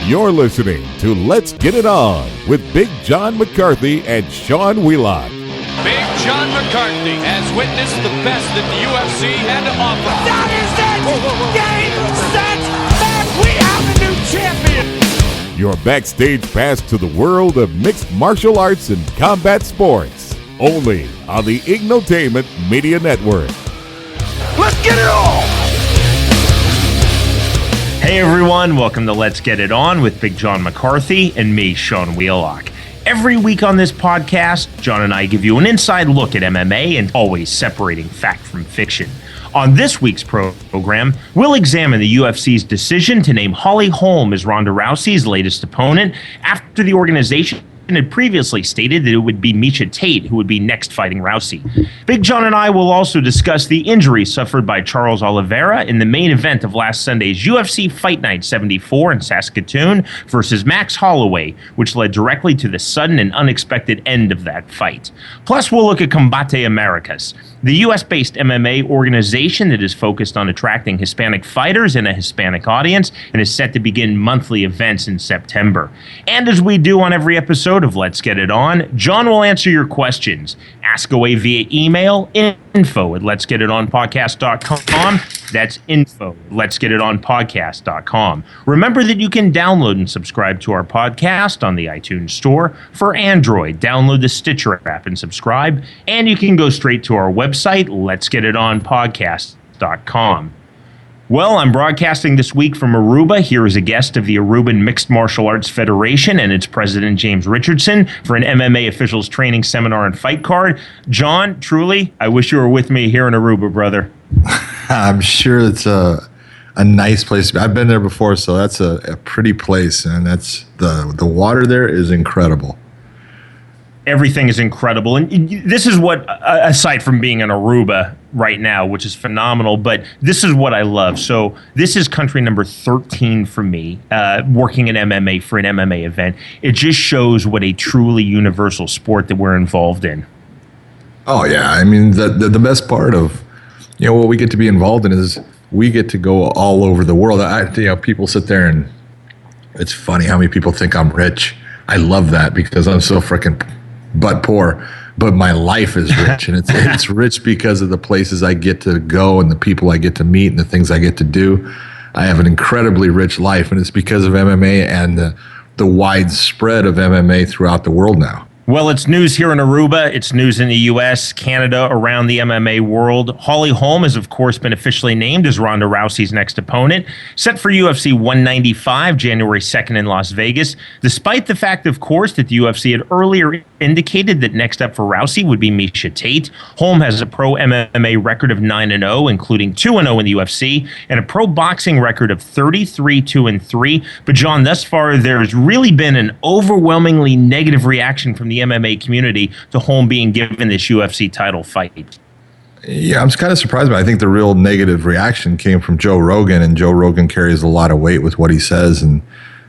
You're listening to Let's Get It On with Big John McCarthy and Sean Wheelock. Big John McCarthy has witnessed the best that the UFC had to offer. That is it! Game, set, match! We have a new champion! Your backstage pass to the world of mixed martial arts and combat sports. Only on the Ignotainment Media Network. Let's get it on! Hey everyone, welcome to Let's Get It On with Big John McCarthy and me, Sean Wheelock. Every week on this podcast, John and I give you an inside look at MMA and always separating fact from fiction. On this week's program, we'll examine the UFC's decision to name Holm as Ronda Rousey's latest opponent after the organization had previously stated that it would be Miesha Tate who would be next fighting Rousey. Big John and I will also discuss the injury suffered by Charles Oliveira in the main event of last Sunday's UFC Fight Night 74 in Saskatoon versus Max Holloway, which led directly to the sudden and unexpected end of that fight. Plus, we'll look at Combate Americas, the US-based MMA organization that is focused on attracting Hispanic fighters and a Hispanic audience and is set to begin monthly events in September. And as we do on every episode of Let's Get It On, John will answer your questions. Ask away via email, info@letsgetitonpodcast.com. That's info@letsgetitonpodcast.com. Remember that you can download and subscribe to our podcast on the iTunes Store. For Android, download the Stitcher app and subscribe. And you can go straight to our website, letsgetitonpodcast.com. Well, I'm broadcasting this week from Aruba. Here is a guest of the Aruban Mixed Martial Arts Federation and its president, James Richardson, for an MMA officials training seminar and fight card. John, truly, I wish you were with me here in Aruba, brother. I'm sure it's a nice place. I've been there before, so that's a pretty place, and that's the water there is incredible. Everything is incredible. And this is what, aside from being in Aruba right now, which is phenomenal, but this is what I love. So this is country number 13 for me, working in MMA for an MMA event. It just shows what a truly universal sport that we're involved in. Oh, yeah. I mean, the best part of, what we get to be involved in is we get to go all over the world. People sit there and it's funny how many people think I'm rich. I love that because I'm so freaking butt poor, but my life is rich, and it's rich because of the places I get to go and the people I get to meet and the things I get to do. I have an incredibly rich life, and it's because of MMA and the widespread of MMA throughout the world now. Well, it's news here in Aruba. It's news in the U.S., Canada, around the MMA world. Holm has, of course, been officially named as Ronda Rousey's next opponent, set for UFC 195, January 2nd in Las Vegas, despite the fact, of course, that the UFC had earlier indicated that next up for Rousey would be Miesha Tate. Holm has a pro MMA record of 9-0, including 2-0 in the UFC, and a pro boxing record of 33-2-3. But, John, thus far, there's really been an overwhelmingly negative reaction from the MMA community to Holm being given this UFC title fight. Yeah, I'm kind of surprised, but I think the real negative reaction came from Joe Rogan, and Joe Rogan carries a lot of weight with what he says, and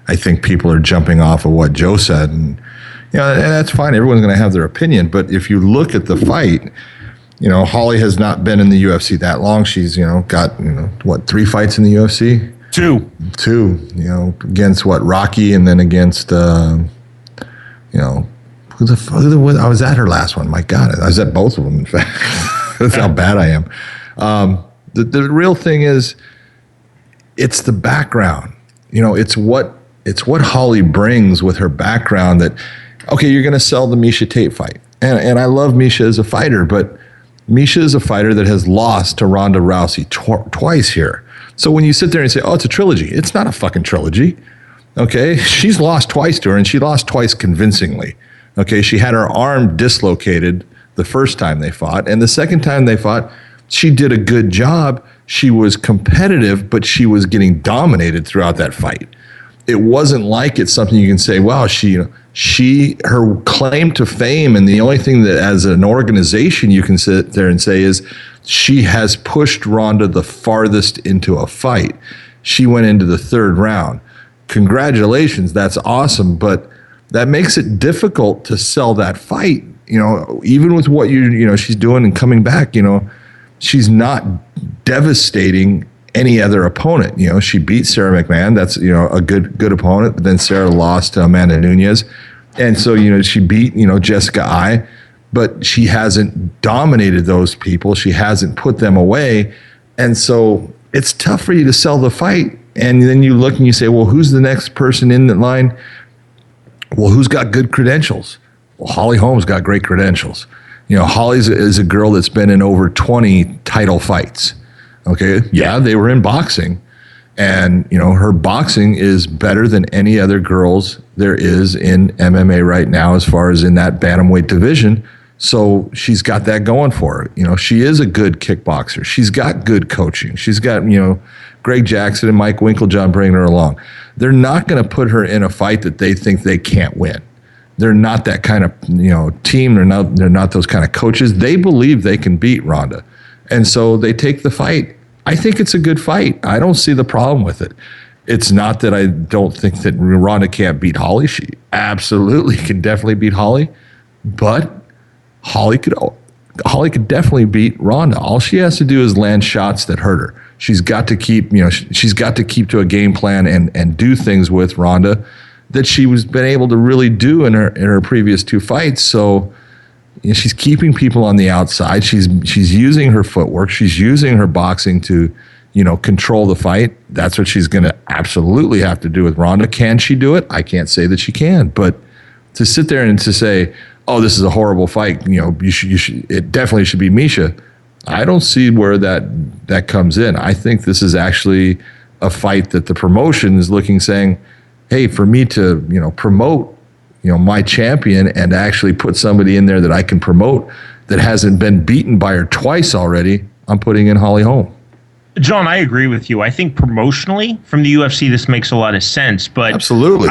I think people are jumping off of what Joe said, and and that's fine. Everyone's going to have their opinion, but if you look at the fight, Holly has not been in the UFC that long. She's got 3 fights in the UFC? Two, against Rocky, and then against I was at her last one. My God, I was at both of them, in fact. That's how bad I am. The real thing is, it's the background. It's what Holly brings with her background that, okay, you're going to sell the Miesha Tate fight. And I love Miesha as a fighter, but Miesha is a fighter that has lost to Ronda Rousey twice here. So when you sit there and say, oh, it's a trilogy, it's not a fucking trilogy. Okay, she's lost twice to her, and she lost twice convincingly. Okay, she had her arm dislocated the first time they fought, and the second time they fought, she did a good job. She was competitive, but she was getting dominated throughout that fight. It wasn't like it's something you can say, wow, her claim to fame, and the only thing that as an organization you can sit there and say is she has pushed Ronda the farthest into a fight. She went into the 3rd round. Congratulations, that's awesome, but that makes it difficult to sell that fight. Even with what she's doing and coming back, she's not devastating any other opponent. You know, she beat Sarah McMahon. That's, you know, a good opponent. But then Sarah lost to Amanda Nunes. And so, you know, she beat, you know, Jessica Ai, but she hasn't dominated those people. She hasn't put them away. And so it's tough for you to sell the fight. And then you look and you say, well, who's the next person in the line? Well, who's got good credentials? Well, Holly Holm's got great credentials. You know, Holly's is a girl that's been in over 20 title fights. Okay. Yeah, they were in boxing. And, you know, her boxing is better than any other girls there is in MMA right now, as far as in that bantamweight division. So she's got that going for her. You know, she is a good kickboxer. She's got good coaching. She's got, you know, Greg Jackson and Mike Winklejohn bringing her along. They're not going to put her in a fight that they think they can't win. They're not that kind of, you know, team. They're not those kind of coaches. They believe they can beat Ronda. And so they take the fight. I think it's a good fight. I don't see the problem with it. It's not that I don't think that Ronda can't beat Holly. She absolutely can definitely beat Holly. But Holly could definitely beat Ronda. All she has to do is land shots that hurt her. She's got to keep, you know, she's got to keep to a game plan and do things with Ronda that she was been able to really do in her previous two fights. So, you know, she's keeping people on the outside. She's using her footwork. She's using her boxing to, you know, control the fight. That's what she's going to absolutely have to do with Ronda. Can she do it? I can't say that she can. But to sit there and to say, oh, this is a horrible fight, you know, you should, it definitely should be Misha. I don't see where that comes in. I think this is actually a fight that the promotion is looking, saying, hey, for me to, you know, promote, you know, my champion and actually put somebody in there that I can promote that hasn't been beaten by her twice already, I'm putting in Holly Holm. John, I agree with you. I think promotionally from the UFC, this makes a lot of sense. But absolutely,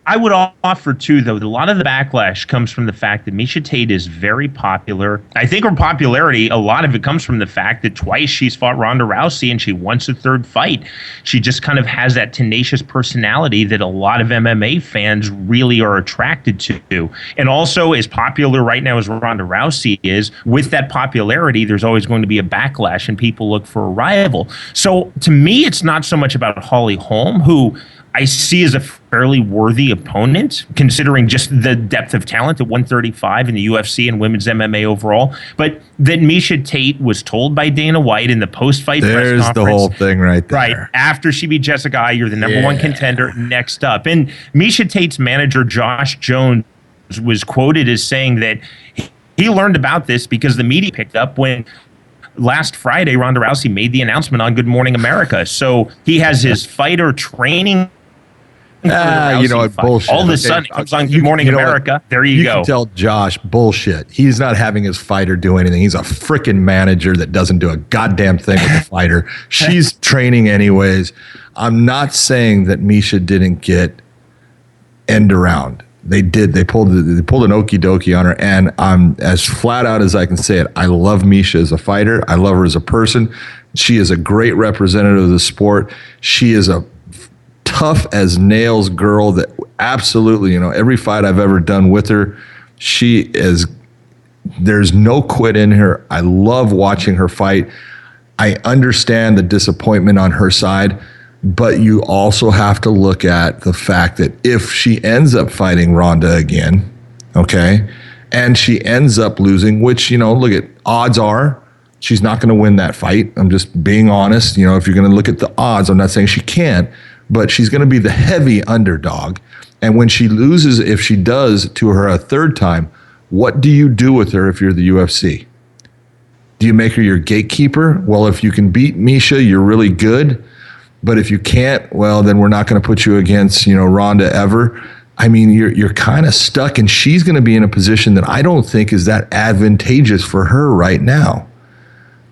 I would offer too, though, that a lot of the backlash comes from the fact that Misha Tate is very popular. I think her popularity, a lot of it comes from the fact that twice she's fought Ronda Rousey and she wants a third fight. She just kind of has that tenacious personality that a lot of MMA fans really are attracted to. And also, as popular right now as Ronda Rousey is, with that popularity, there's always going to be a backlash and people look for a rival. So to me, it's not so much about Holly Holm, who I see as a fairly worthy opponent, considering just the depth of talent at 135 in the UFC and women's MMA overall. But that Misha Tate was told by Dana White in the post-fight press conference. There's the whole thing right there. Right. After she beat Jessica Ai, you're the number one contender. Next up. And Misha Tate's manager, Josh Jones, was quoted as saying that he learned about this because the media picked up when last Friday, Ronda Rousey made the announcement on Good Morning America. So he has his fighter training. You know what? Bullshit. All of a sudden, it comes on Good Morning America. There you go. You can tell Josh, bullshit. He's not having his fighter do anything. He's a freaking manager that doesn't do a goddamn thing with the fighter. She's training anyways. I'm not saying that Misha didn't get end around. They did. They pulled an okie dokie on her, and I'm as flat out as I can say it. I love Misha as a fighter. I love her as a person. She is a great representative of the sport. She is a tough as nails girl that absolutely, you know, every fight I've ever done with her, she is, there's no quit in her. I love watching her fight. I understand the disappointment on her side, but you also have to look at the fact that if she ends up fighting Ronda again, okay, and she ends up losing, which, you know, look at odds are, she's not going to win that fight. I'm just being honest. You know, if you're going to look at the odds, I'm not saying she can't, but she's going to be the heavy underdog. And when she loses, if she does to her a third time, what do you do with her if you're the UFC? Do you make her your gatekeeper? Well, if you can beat Misha, you're really good. But if you can't, well, then we're not going to put you against, you know, Ronda ever. I mean, you're kind of stuck, and she's going to be in a position that I don't think is that advantageous for her right now.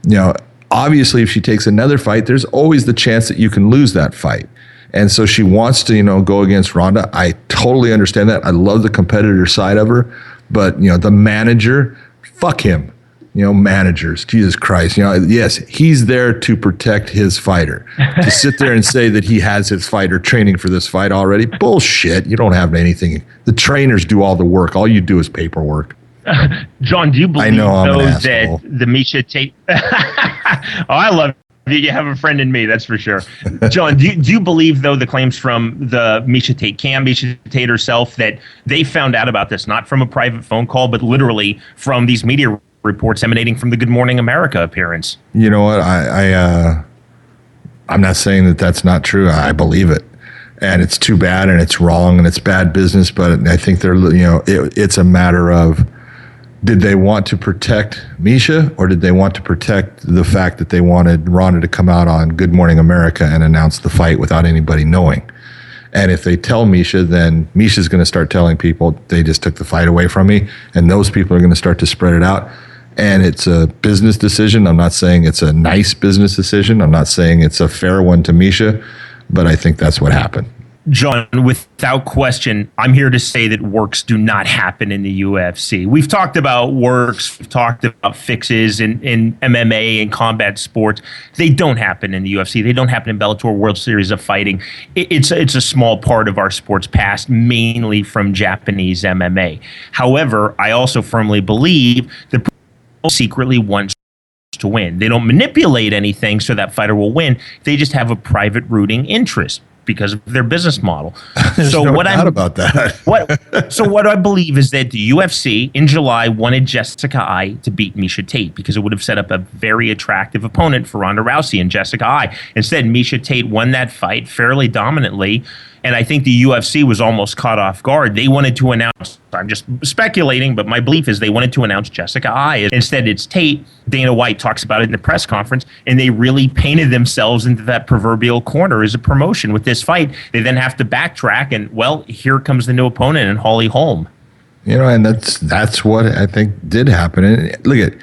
You know, obviously, if she takes another fight, there's always the chance that you can lose that fight. And so she wants to, you know, go against Ronda. I totally understand that. I love the competitor side of her. But, you know, the manager, fuck him. You know, managers, Jesus Christ. You know, yes, he's there to protect his fighter. To sit there and say that he has his fighter training for this fight already, bullshit. You don't have anything. The trainers do all the work. All you do is paperwork. John, do you believe, though, that the Misha Tate... Oh, I love You have a friend in me, that's for sure. John, do you believe, though, the claims from the Misha Tate herself, that they found out about this not from a private phone call, but literally from these media reports emanating from the Good Morning America appearance? You know what? I'm not saying that that's not true. I believe it. And it's too bad, and it's wrong, and it's bad business. But I think it's a matter of, did they want to protect Misha, or did they want to protect the fact that they wanted Ronda to come out on Good Morning America and announce the fight without anybody knowing? And if they tell Misha, then Misha's going to start telling people they just took the fight away from me, and those people are going to start to spread it out. And it's a business decision. I'm not saying it's a nice business decision. I'm not saying it's a fair one to Misha, but I think that's what happened. John, without question, I'm here to say that works do not happen in the UFC. We've talked about works, we've talked about fixes in MMA and combat sports. They don't happen in the UFC. They don't happen in Bellator World Series of Fighting. It's a small part of our sports past, mainly from Japanese MMA. However, I also firmly believe that secretly wants to win. They don't manipulate anything so that fighter will win. They just have a private rooting interest because of their business model. So no doubt about that. So what I believe is that the UFC in July wanted Jessica Ai to beat Misha Tate because it would have set up a very attractive opponent for Ronda Rousey and Jessica Ai. Instead, Misha Tate won that fight fairly dominantly. And I think the UFC was almost caught off guard. They wanted to announce, I'm just speculating, but my belief is they wanted to announce Jessica Ai. Instead, it's Tate. Dana White talks about it in the press conference, and they really painted themselves into that proverbial corner as a promotion with this fight. They then have to backtrack, and, well, here comes the new opponent in Holm. And that's what I think did happen. And look at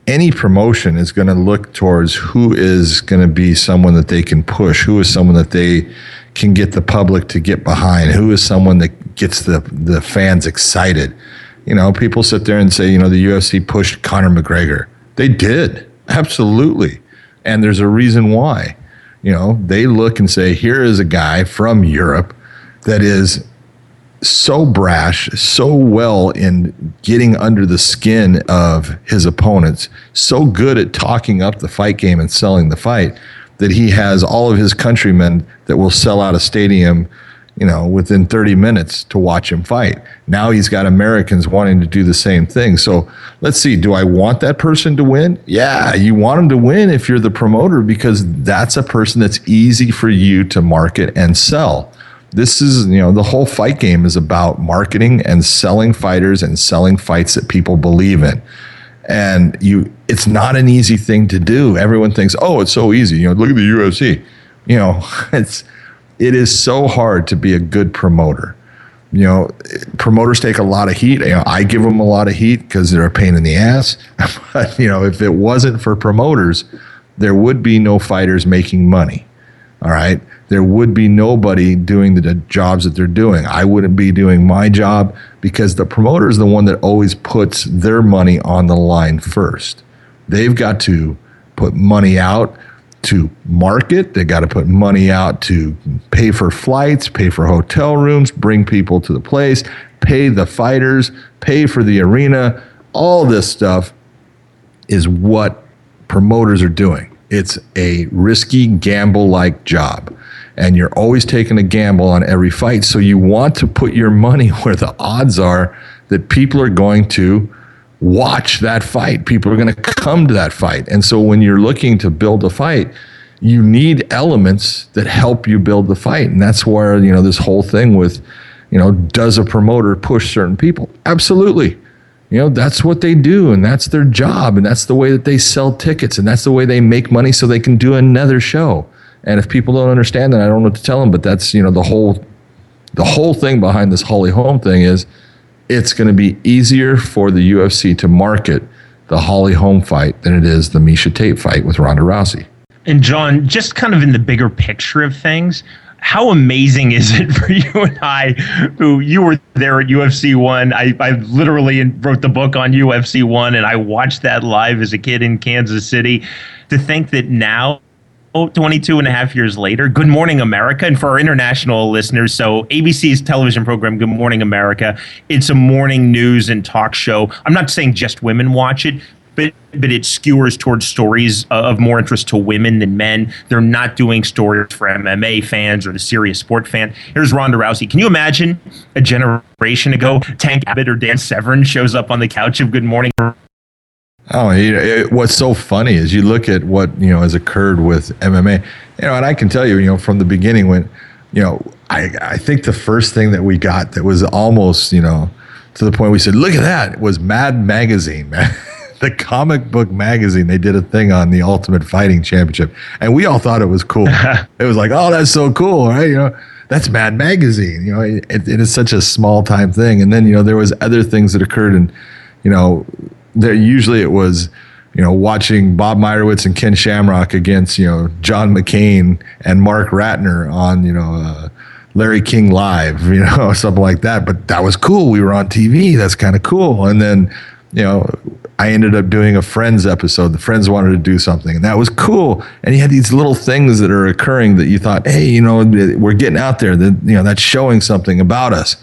any promotion is going to look towards who is going to be someone that they can push, who is someone that they can get the public to get behind, who is someone that gets the fans excited. People sit there and say, the UFC pushed Conor McGregor. They did, absolutely. And there's a reason why. They look and say, here is a guy from Europe that is so brash, so well in getting under the skin of his opponents, so good at talking up the fight game and selling the fight, that he has all of his countrymen that will sell out a stadium, within 30 minutes to watch him fight. Now he's got Americans wanting to do the same thing. So let's see, do I want that person to win? Yeah, you want him to win if you're the promoter, because that's a person that's easy for you to market and sell. This is, the whole fight game is about marketing and selling fighters and selling fights that people believe in. And it's not an easy thing to do. Everyone thinks, oh, it's so easy. Look at the UFC. It is so hard to be a good promoter. Promoters take a lot of heat. I give them a lot of heat because they're a pain in the ass. But, if it wasn't for promoters, there would be no fighters making money. All right. There would be nobody doing the jobs that they're doing. I wouldn't be doing my job because the promoter is the one that always puts their money on the line first. They've got to put money out to market. They got to put money out to pay for flights, pay for hotel rooms, bring people to the place, pay the fighters, pay for the arena. All this stuff is what promoters are doing. It's a risky gamble-like job. And you're always taking a gamble on every fight. So you want to put your money where the odds are that people are going to watch that fight. People are going to come to that fight. And so when you're looking to build a fight, you need elements that help you build the fight. And that's where, this whole thing with, does a promoter push certain people? Absolutely. That's what they do, and that's their job, and that's the way that they sell tickets, and that's the way they make money so they can do another show. And if people don't understand that, I don't know what to tell them, but that's, the whole thing behind this Holm thing is it's going to be easier for the UFC to market the Holm fight than it is the Misha Tate fight with Ronda Rousey. And John, just kind of in the bigger picture of things, how amazing is it for you and I, who you were there at UFC 1? I literally wrote the book on UFC 1, and I watched that live as a kid in Kansas City, to think that now, 22 and a half years later, Good Morning America, and for our international listeners, so ABC's television program, Good Morning America, it's a morning news and talk show. I'm not saying just women watch it, but it skewers towards stories of more interest to women than men. They're not doing stories for MMA fans or the serious sport fan. Here's Ronda Rousey. Can you imagine a generation ago, Tank Abbott or Dan Severn shows up on the couch of Good Morning? Oh, what's so funny is you look at what, has occurred with MMA, and I can tell you, from the beginning when, I think the first thing that we got that was almost, to the point we said, look at that, it was Mad Magazine, man. The comic book magazine. They did a thing on the Ultimate Fighting Championship, and we all thought it was cool. It was like, oh, that's so cool, right? That's Mad Magazine. It is such a small time thing. And then, there was other things that occurred, and, there usually it was, watching Bob Meyerowitz and Ken Shamrock against, John McCain and Mark Ratner on, Larry King Live, something like that. But that was cool. We were on TV. That's kind of cool. And then, I ended up doing a Friends episode. The Friends wanted to do something, and that was cool. And you had these little things that are occurring that you thought, hey, we're getting out there. That that's showing something about us.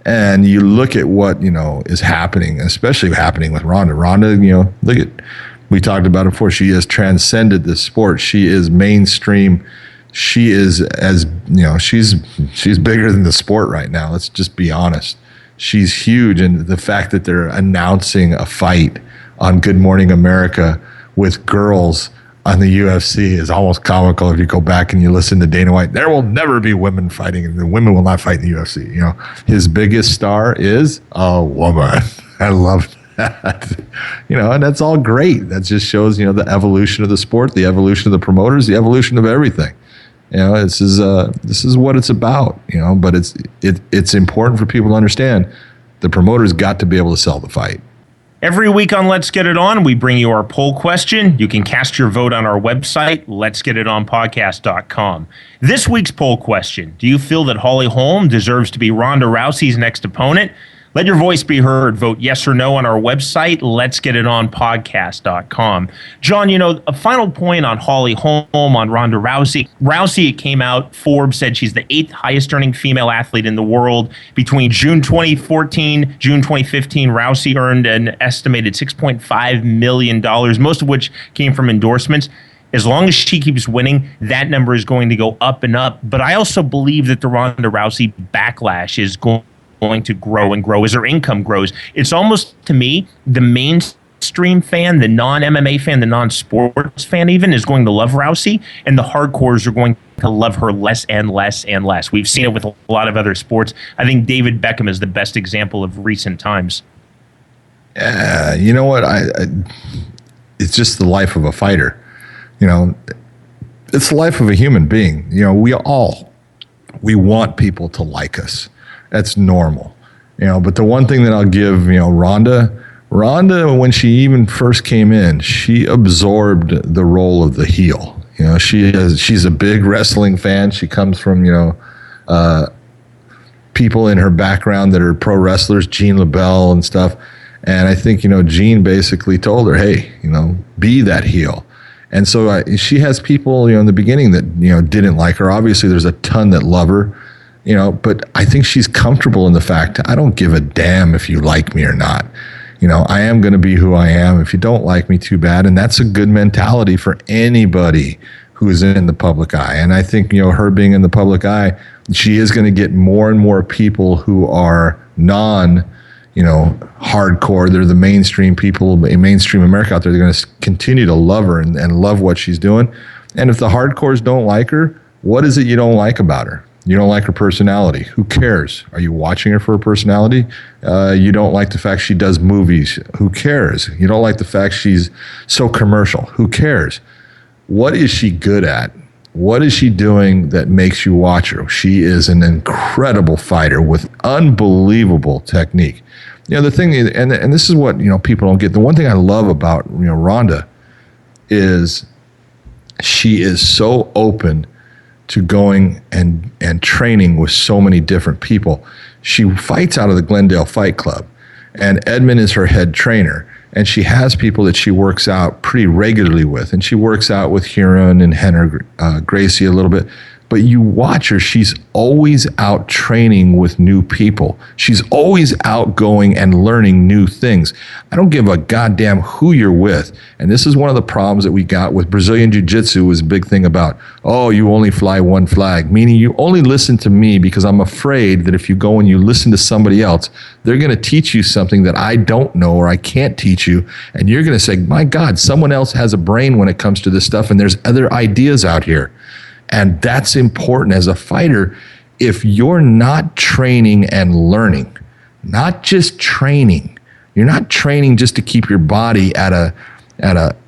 And you look at what is happening, especially happening with Ronda. Ronda, look at, we talked about it before. She has transcended this sport. She is mainstream. She is she's bigger than the sport right now. Let's just be honest. She's huge, and the fact that they're announcing a fight on Good Morning America with girls on the UFC is almost comical. If you go back and you listen to Dana White, there will never be women fighting, and the women will not fight in the UFC. His biggest star is a woman. I love that. And that's all great. That just shows, the evolution of the sport, the evolution of the promoters, the evolution of everything. This is what it's about. But it's important for people to understand the promoter's got to be able to sell the fight. Every week on Let's Get It On, we bring you our poll question. You can cast your vote on our website, letsgetitonpodcast.com. This week's poll question: do you feel that Holly Holm deserves to be Ronda Rousey's next opponent? Let your voice be heard. Vote yes or no on our website, letsgetitonpodcast.com. John, a final point on Holly Holm, on Ronda Rousey. Rousey, it came out, Forbes said she's the 8th highest earning female athlete in the world. Between June 2014, June 2015, Rousey earned an estimated $6.5 million, most of which came from endorsements. As long as she keeps winning, that number is going to go up and up. But I also believe that the Ronda Rousey backlash is going to grow and grow as her income grows. It's almost, to me, the mainstream fan, the non-MMA fan, the non-sports fan even, is going to love Rousey, and the hardcores are going to love her less and less and less. We've seen it with a lot of other sports. I think David Beckham is the best example of recent times. You know what? It's just the life of a fighter. It's the life of a human being. We want people to like us. That's normal, but the one thing that I'll give, Ronda, when she even first came in, she absorbed the role of the heel. She's a big wrestling fan. She comes from, people in her background that are pro wrestlers, Jean LaBelle and stuff. And I think, Jean basically told her, hey, be that heel. And so she has people, in the beginning that, didn't like her. Obviously, there's a ton that love her. But I think she's comfortable in the fact, I don't give a damn if you like me or not. I am going to be who I am. If you don't like me, too bad. And that's a good mentality for anybody who's in the public eye. And I think, her being in the public eye, she is going to get more and more people who are hardcore. They're the mainstream people, mainstream America out there. They're going to continue to love her and love what she's doing. And if the hardcores don't like her, what is it you don't like about her? You don't like her personality. Who cares? Are you watching her for her personality? You don't like the fact she does movies. Who cares? You don't like the fact she's so commercial. Who cares? What is she good at? What is she doing that makes you watch her? She is an incredible fighter with unbelievable technique. The thing, and this is what people don't get. The one thing I love about Ronda is she is so open to going and training with so many different people. She fights out of the Glendale Fight Club, and Edmund is her head trainer. And she has people that she works out pretty regularly with. And she works out with Huron and Henner Gracie a little bit. But you watch her, she's always out training with new people. She's always out going and learning new things. I don't give a goddamn who you're with. And this is one of the problems that we got with Brazilian Jiu-Jitsu was a big thing about, oh, you only fly one flag, meaning you only listen to me because I'm afraid that if you go and you listen to somebody else, they're going to teach you something that I don't know or I can't teach you. And you're going to say, my God, someone else has a brain when it comes to this stuff and there's other ideas out here. And that's important as a fighter. If you're not training and learning, not just training, you're not training just to keep your body at a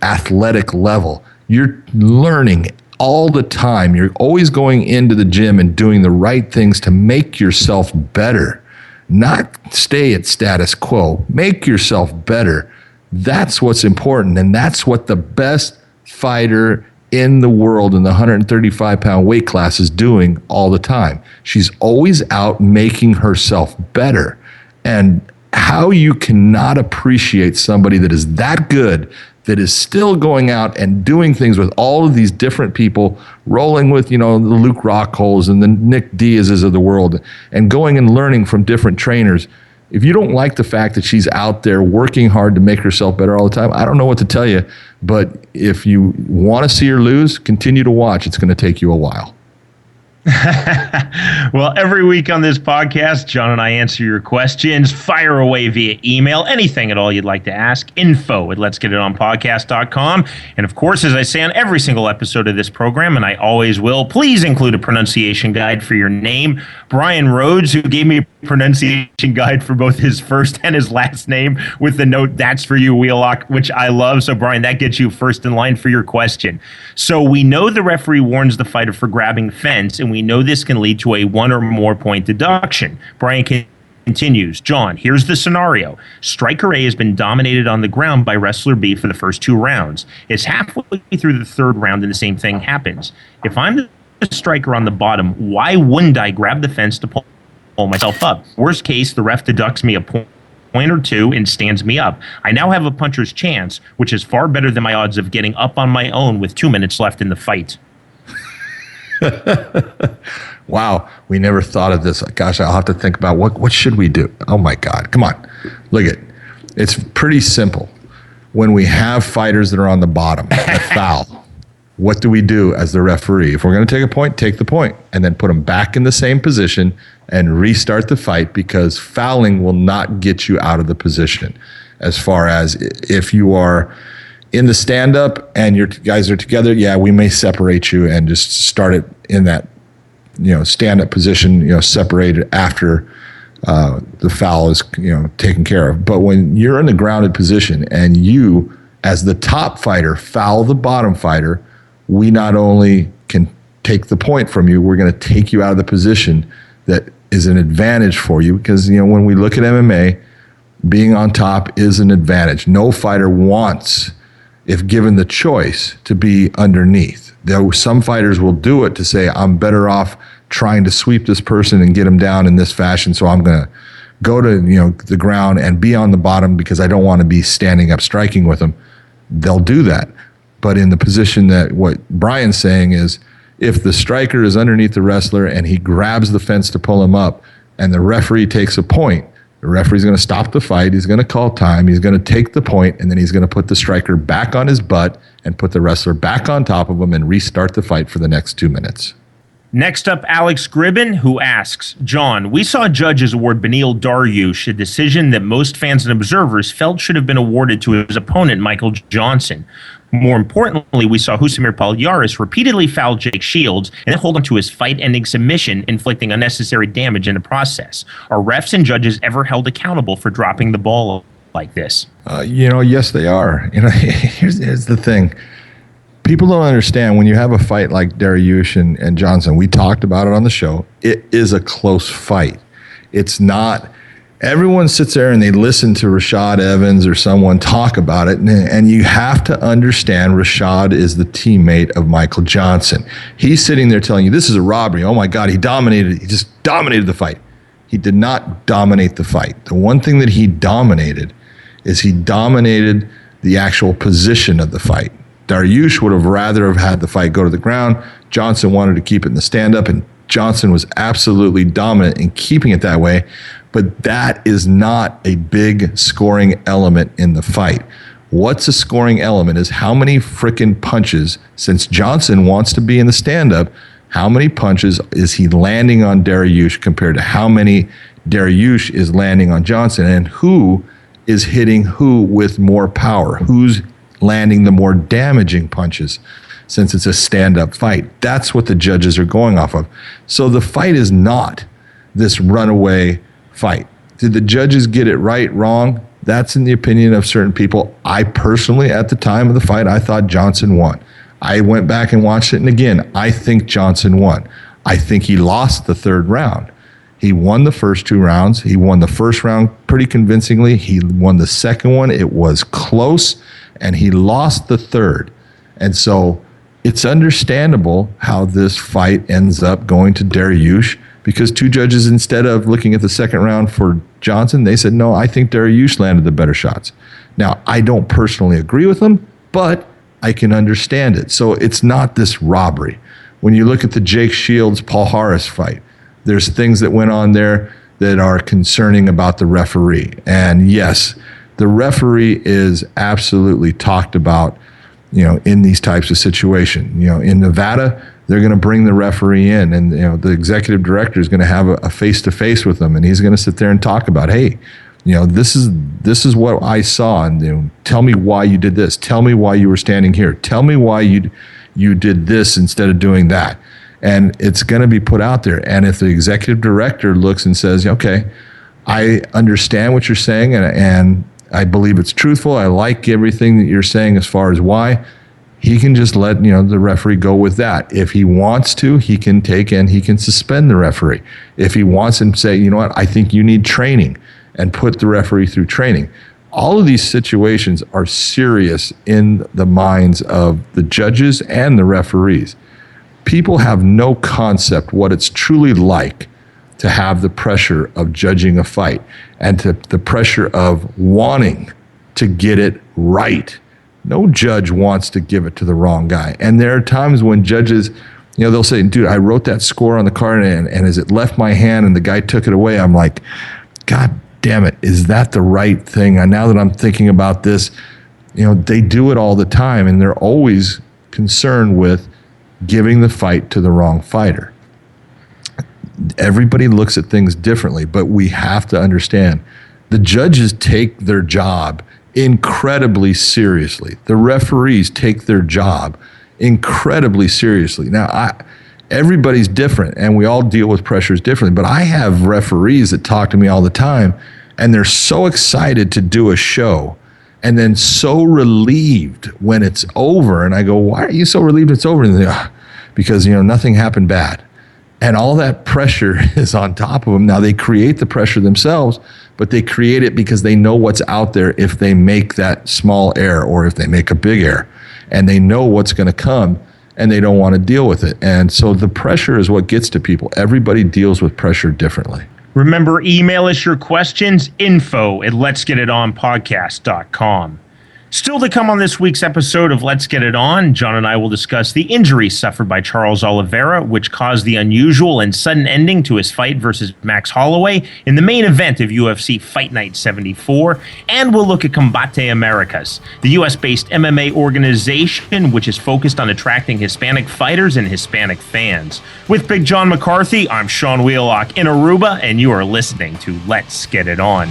athletic level. You're learning all the time. You're always going into the gym and doing the right things to make yourself better, not stay at status quo. Make yourself better. That's what's important. And that's what the best fighter in the world in the 135-pound weight class is doing all the time. She's always out making herself better. And how you cannot appreciate somebody that is that good, that is still going out and doing things with all of these different people, rolling with, the Luke Rockholds and the Nick Diaz's of the world, and going and learning from different trainers. If you don't like the fact that she's out there working hard to make herself better all the time, I don't know what to tell you. But if you want to see her lose, continue to watch. It's going to take you a while. Well, every week on this podcast, John and I answer your questions. Fire away via email, anything at all you'd like to ask. info@letsgetitonpodcast.com. And of course, as I say on every single episode of this program, and I always will, please include a pronunciation guide for your name. Brian Rhodes, who gave me a pronunciation guide for both his first and his last name with the note, "That's for you, Wheelock," which I love. So, Brian, that gets you first in line for your question. So we know the referee warns the fighter for grabbing fence, and we know this can lead to a 1 or more point deduction. Brian continues, John, here's the scenario. Striker A has been dominated on the ground by wrestler B for the first 2 rounds. It's halfway through the 3rd round and the same thing happens. If I'm the striker on the bottom, why wouldn't I grab the fence to pull myself up? Worst case, the ref deducts me a point or 2 and stands me up. I now have a puncher's chance, which is far better than my odds of getting up on my own with 2 minutes left in the fight. Wow, we never thought of this. Gosh, I'll have to think about what should we do? Oh my God, come on. Look at it. It's pretty simple. When we have fighters that are on the bottom, a foul, what do we do as the referee? If we're going to take a point, take the point, and then put them back in the same position and restart the fight, because fouling will not get you out of the position. As far as if you are in the stand-up and your guys are together, yeah, we may separate you and just start it in that, stand-up position, separated after the foul is, taken care of. But when you're in a grounded position and you, as the top fighter, foul the bottom fighter, we not only can take the point from you, we're going to take you out of the position that is an advantage for you. Because, when we look at MMA, being on top is an advantage. No fighter wants, if given the choice, to be underneath. Though some fighters will do it to say, I'm better off trying to sweep this person and get him down in this fashion, so I'm going to go to the ground and be on the bottom because I don't want to be standing up striking with them. They'll do that. But in the position that what Brian's saying is, if the striker is underneath the wrestler and he grabs the fence to pull him up and the referee takes a point, the referee's going to stop the fight, he's going to call time, he's going to take the point, and then he's going to put the striker back on his butt and put the wrestler back on top of him and restart the fight for the next 2 minutes. Next up, Alex Gribben, who asks, John, we saw judges award Beneil Dariush a decision that most fans and observers felt should have been awarded to his opponent, Michael Johnson. More importantly, we saw Husamir Palhares repeatedly foul Jake Shields and then hold on to his fight-ending submission, inflicting unnecessary damage in the process. Are refs and judges ever held accountable for dropping the ball like this? Yes, they are. Here's the thing. People don't understand when you have a fight like Dariush and Johnson. We talked about it on the show. It is a close fight. It's not. Everyone sits there and they listen to Rashad Evans or someone talk about it, and you have to understand Rashad is the teammate of Michael Johnson. He's sitting there telling you, this is a robbery. Oh my God, he just dominated the fight. He did not dominate the fight. The one thing that he dominated is he dominated the actual position of the fight. Dariush would have rather have had the fight go to the ground. Johnson wanted to keep it in the stand-up, and Johnson was absolutely dominant in keeping it that way. But that is not a big scoring element in the fight. What's a scoring element is how many frickin' punches, since Johnson wants to be in the stand-up, how many punches is he landing on Dariush compared to how many Dariush is landing on Johnson, and who is hitting who with more power? Who's landing the more damaging punches since it's a stand-up fight? That's what the judges are going off of. So the fight is not this runaway fight. Did the judges get it right, wrong? That's in the opinion of certain people. I personally, at the time of the fight, I thought Johnson won. I went back and watched it, and again, I think Johnson won. I think he lost the third round. He won the first 2 rounds. He won the first round pretty convincingly. He won the second one. It was close, and he lost the third. And so it's understandable how this fight ends up going to Dariush, because 2 judges, instead of looking at the second round for Johnson, they said, no, I think Dariush landed the better shots. Now, I don't personally agree with them, but I can understand it. So it's not this robbery. When you look at the Jake Shields-Paul Harris fight, there's things that went on there that are concerning about the referee. And yes, the referee is absolutely talked about, in these types of situations. In Nevada, they're going to bring the referee in, and the executive director is going to have a face-to-face with them, and he's going to sit there and talk about, hey, this is what I saw, and tell me why you did this. Tell me why you were standing here. Tell me why you did this instead of doing that. And it's going to be put out there. And if the executive director looks and says, okay, I understand what you're saying, and I believe it's truthful, I like everything that you're saying as far as why, he can just let the referee go with that. If he wants to, he can he can suspend the referee. If he wants and say, you know what, I think you need training, and put the referee through training. All of these situations are serious in the minds of the judges and the referees. People have no concept what it's truly like to have the pressure of judging a fight and to the pressure of wanting to get it right. No judge wants to give it to the wrong guy. And there are times when judges, they'll say, dude, I wrote that score on the card, and as it left my hand and the guy took it away, I'm like, God damn it, is that the right thing? And now that I'm thinking about this, they do it all the time, and they're always concerned with giving the fight to the wrong fighter. Everybody looks at things differently, but we have to understand the judges take their job incredibly seriously. The referees take their job incredibly seriously. Now, everybody's different, and we all deal with pressures differently, but I have referees that talk to me all the time, and they're so excited to do a show and then so relieved when it's over. And I go, why are you so relieved it's over? And they go, because, nothing happened bad. And all that pressure is on top of them. Now, they create the pressure themselves, but they create it because they know what's out there if they make that small error or if they make a big error. And they know what's going to come, and they don't want to deal with it. And so the pressure is what gets to people. Everybody deals with pressure differently. Remember, email us your questions, info@letsgetitonpodcast.com. Still to come on this week's episode of Let's Get It On, John and I will discuss the injury suffered by Charles Oliveira, which caused the unusual and sudden ending to his fight versus Max Holloway in the main event of UFC Fight Night 74, and we'll look at Combate Americas, the U.S.-based MMA organization which is focused on attracting Hispanic fighters and Hispanic fans. With Big John McCarthy, I'm Sean Wheelock in Aruba, and you are listening to Let's Get It On.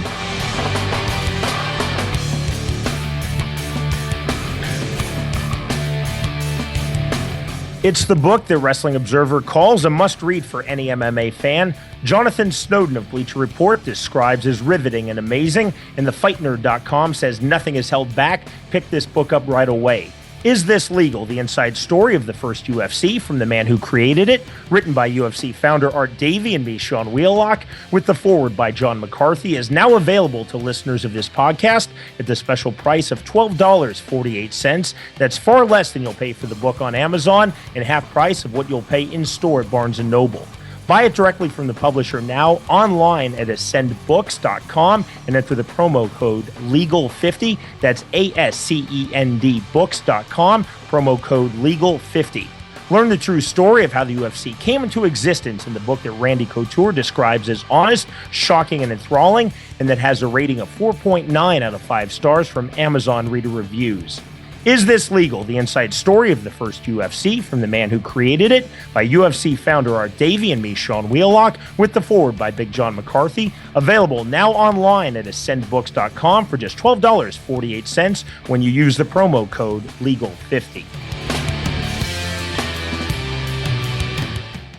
It's the book that Wrestling Observer calls a must-read for any MMA fan. Jonathan Snowden of Bleacher Report describes as riveting and amazing, and TheFightNerd.com says nothing is held back. Pick this book up right away. Is This Legal? The inside story of the first UFC from the man who created it, written by UFC founder Art Davie and me, Sean Wheelock, with the foreword by John McCarthy, is now available to listeners of this podcast at the special price of $12.48. That's far less than you'll pay for the book on Amazon and half price of what you'll pay in store at Barnes & Noble. Buy it directly from the publisher now online at ascendbooks.com and enter the promo code LEGAL50. That's ASCEND books.com, promo code LEGAL50. Learn the true story of how the UFC came into existence in the book that Randy Couture describes as honest, shocking, and enthralling, and that has a rating of 4.9 out of 5 stars from Amazon Reader Reviews. Is This Legal? The inside story of the first UFC from the man who created it, by UFC founder Art Davie and me, Sean Wheelock, with the foreword by Big John McCarthy. Available now online at ascendbooks.com for just $12.48 when you use the promo code LEGAL50.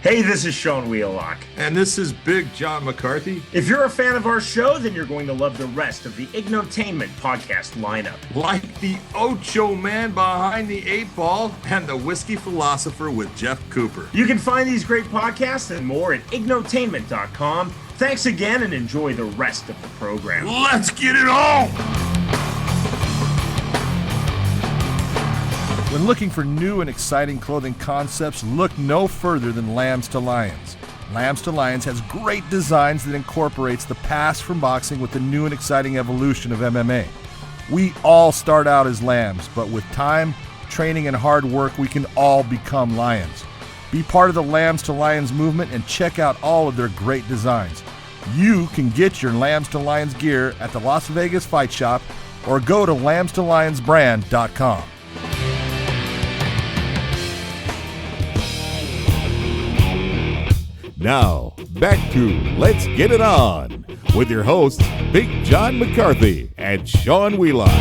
Hey, this is Sean Wheelock. And this is Big John McCarthy. If you're a fan of our show, then you're going to love the rest of the Ignotainment podcast lineup. Like the Ocho Man behind the 8 Ball and the Whiskey Philosopher with Jeff Cooper. You can find these great podcasts and more at ignotainment.com. Thanks again and enjoy the rest of the program. Let's get it on! When looking for new and exciting clothing concepts, look no further than Lambs to Lions. Lambs to Lions has great designs that incorporates the past from boxing with the new and exciting evolution of MMA. We all start out as lambs, but with time, training, and hard work, we can all become lions. Be part of the Lambs to Lions movement and check out all of their great designs. You can get your Lambs to Lions gear at the Las Vegas Fight Shop or go to lambstolionsbrand.com. Now, back to Let's Get It On with your hosts, Big John McCarthy and Sean Wheelock.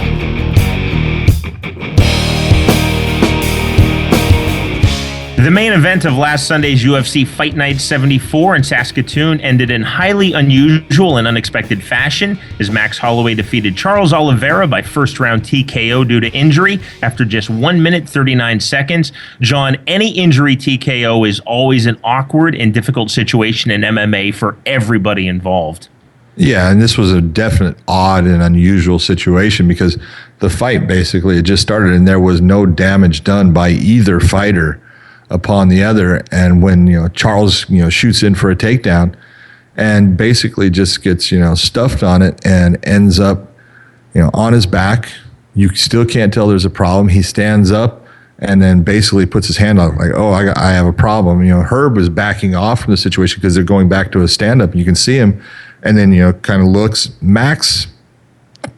The main event of last Sunday's UFC Fight Night 74 in Saskatoon ended in highly unusual and unexpected fashion as Max Holloway defeated Charles Oliveira by first-round TKO due to injury after just 1 minute 39 seconds. John, any injury TKO is always an awkward and difficult situation in MMA for everybody involved. Yeah, and this was a definite odd and unusual situation because the fight basically had just started and there was no damage done by either fighter upon the other. And when Charles shoots in for a takedown and basically just gets stuffed on it and ends up on his back, you still can't tell there's a problem. He stands up and then basically puts his hand on it like, oh, I have a problem. Herb is backing off from the situation because they're going back to a stand-up. You can see him and then kind of looks. Max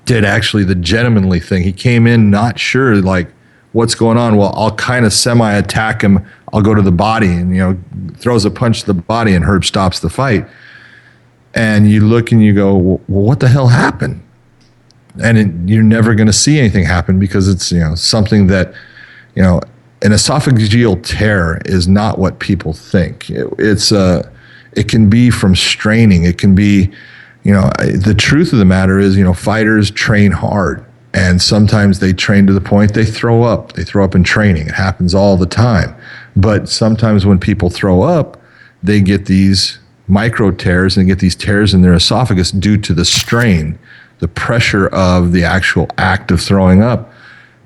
did actually the gentlemanly thing. He came in not sure like what's going on. Well, I'll kind of semi-attack him. I'll go to the body and, throws a punch to the body and Herb stops the fight. And you look and you go, well, what the hell happened? And you're never going to see anything happen because it's, something that, an esophageal tear is not what people think. It can be from straining. It can be, the truth of the matter is, fighters train hard. And sometimes they train to the point they throw up. They throw up in training. It happens all the time. But sometimes when people throw up, they get these micro tears and get these tears in their esophagus due to the strain, the pressure of the actual act of throwing up.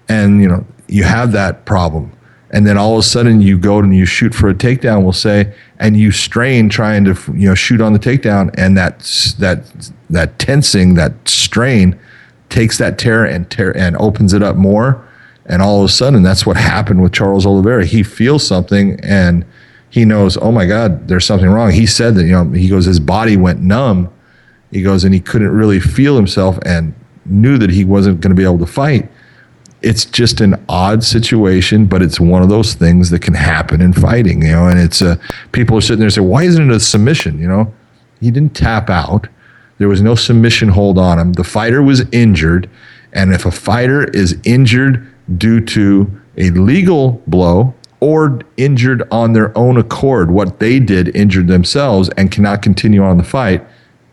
And, you have that problem. And then all of a sudden you go and you shoot for a takedown, we'll say, and you strain trying to, shoot on the takedown. And that tensing, that strain takes that tear and opens it up more. And all of a sudden, that's what happened with Charles Oliveira. He feels something and he knows, oh my God, there's something wrong. He said that, he goes, his body went numb. He goes, and he couldn't really feel himself and knew that he wasn't going to be able to fight. It's just an odd situation, but it's one of those things that can happen in fighting, and it's, people are sitting there and say, why isn't it a submission? He didn't tap out. There was no submission hold on him. The fighter was injured. And if a fighter is injured due to a legal blow or injured on their own accord, what they did injured themselves and cannot continue on the fight,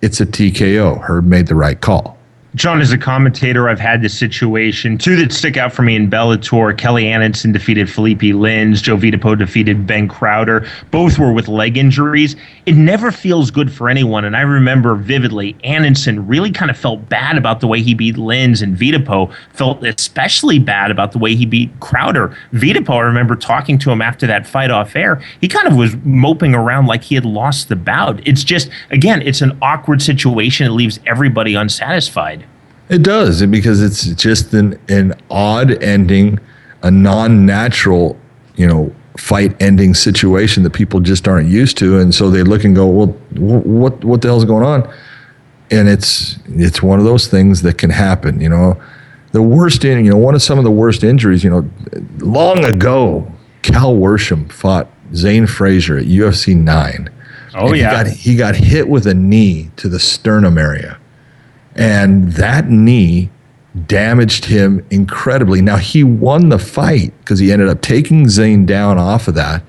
it's a TKO. Herb made the right call. John, as a commentator, I've had this situation. Two that stick out for me in Bellator. Kelly Anderson defeated Felipe Lins. Joe Vitapo defeated Ben Crowder. Both were with leg injuries. It never feels good for anyone. And I remember vividly, Anderson really kind of felt bad about the way he beat Lins, and Vitapo felt especially bad about the way he beat Crowder. Vitapo, I remember talking to him after that fight off air. He kind of was moping around like he had lost the bout. It's just, again, it's an awkward situation. It leaves everybody unsatisfied. It does, because it's just an odd ending, a non-natural, fight ending situation that people just aren't used to, and so they look and go, well, what the hell's going on? And it's one of those things that can happen. The worst some of the worst injuries. Long ago, Cal Worsham fought Zane Frazier at UFC 9. Oh, yeah. He got hit with a knee to the sternum area. And that knee damaged him incredibly. Now, he won the fight because he ended up taking Zane down off of that.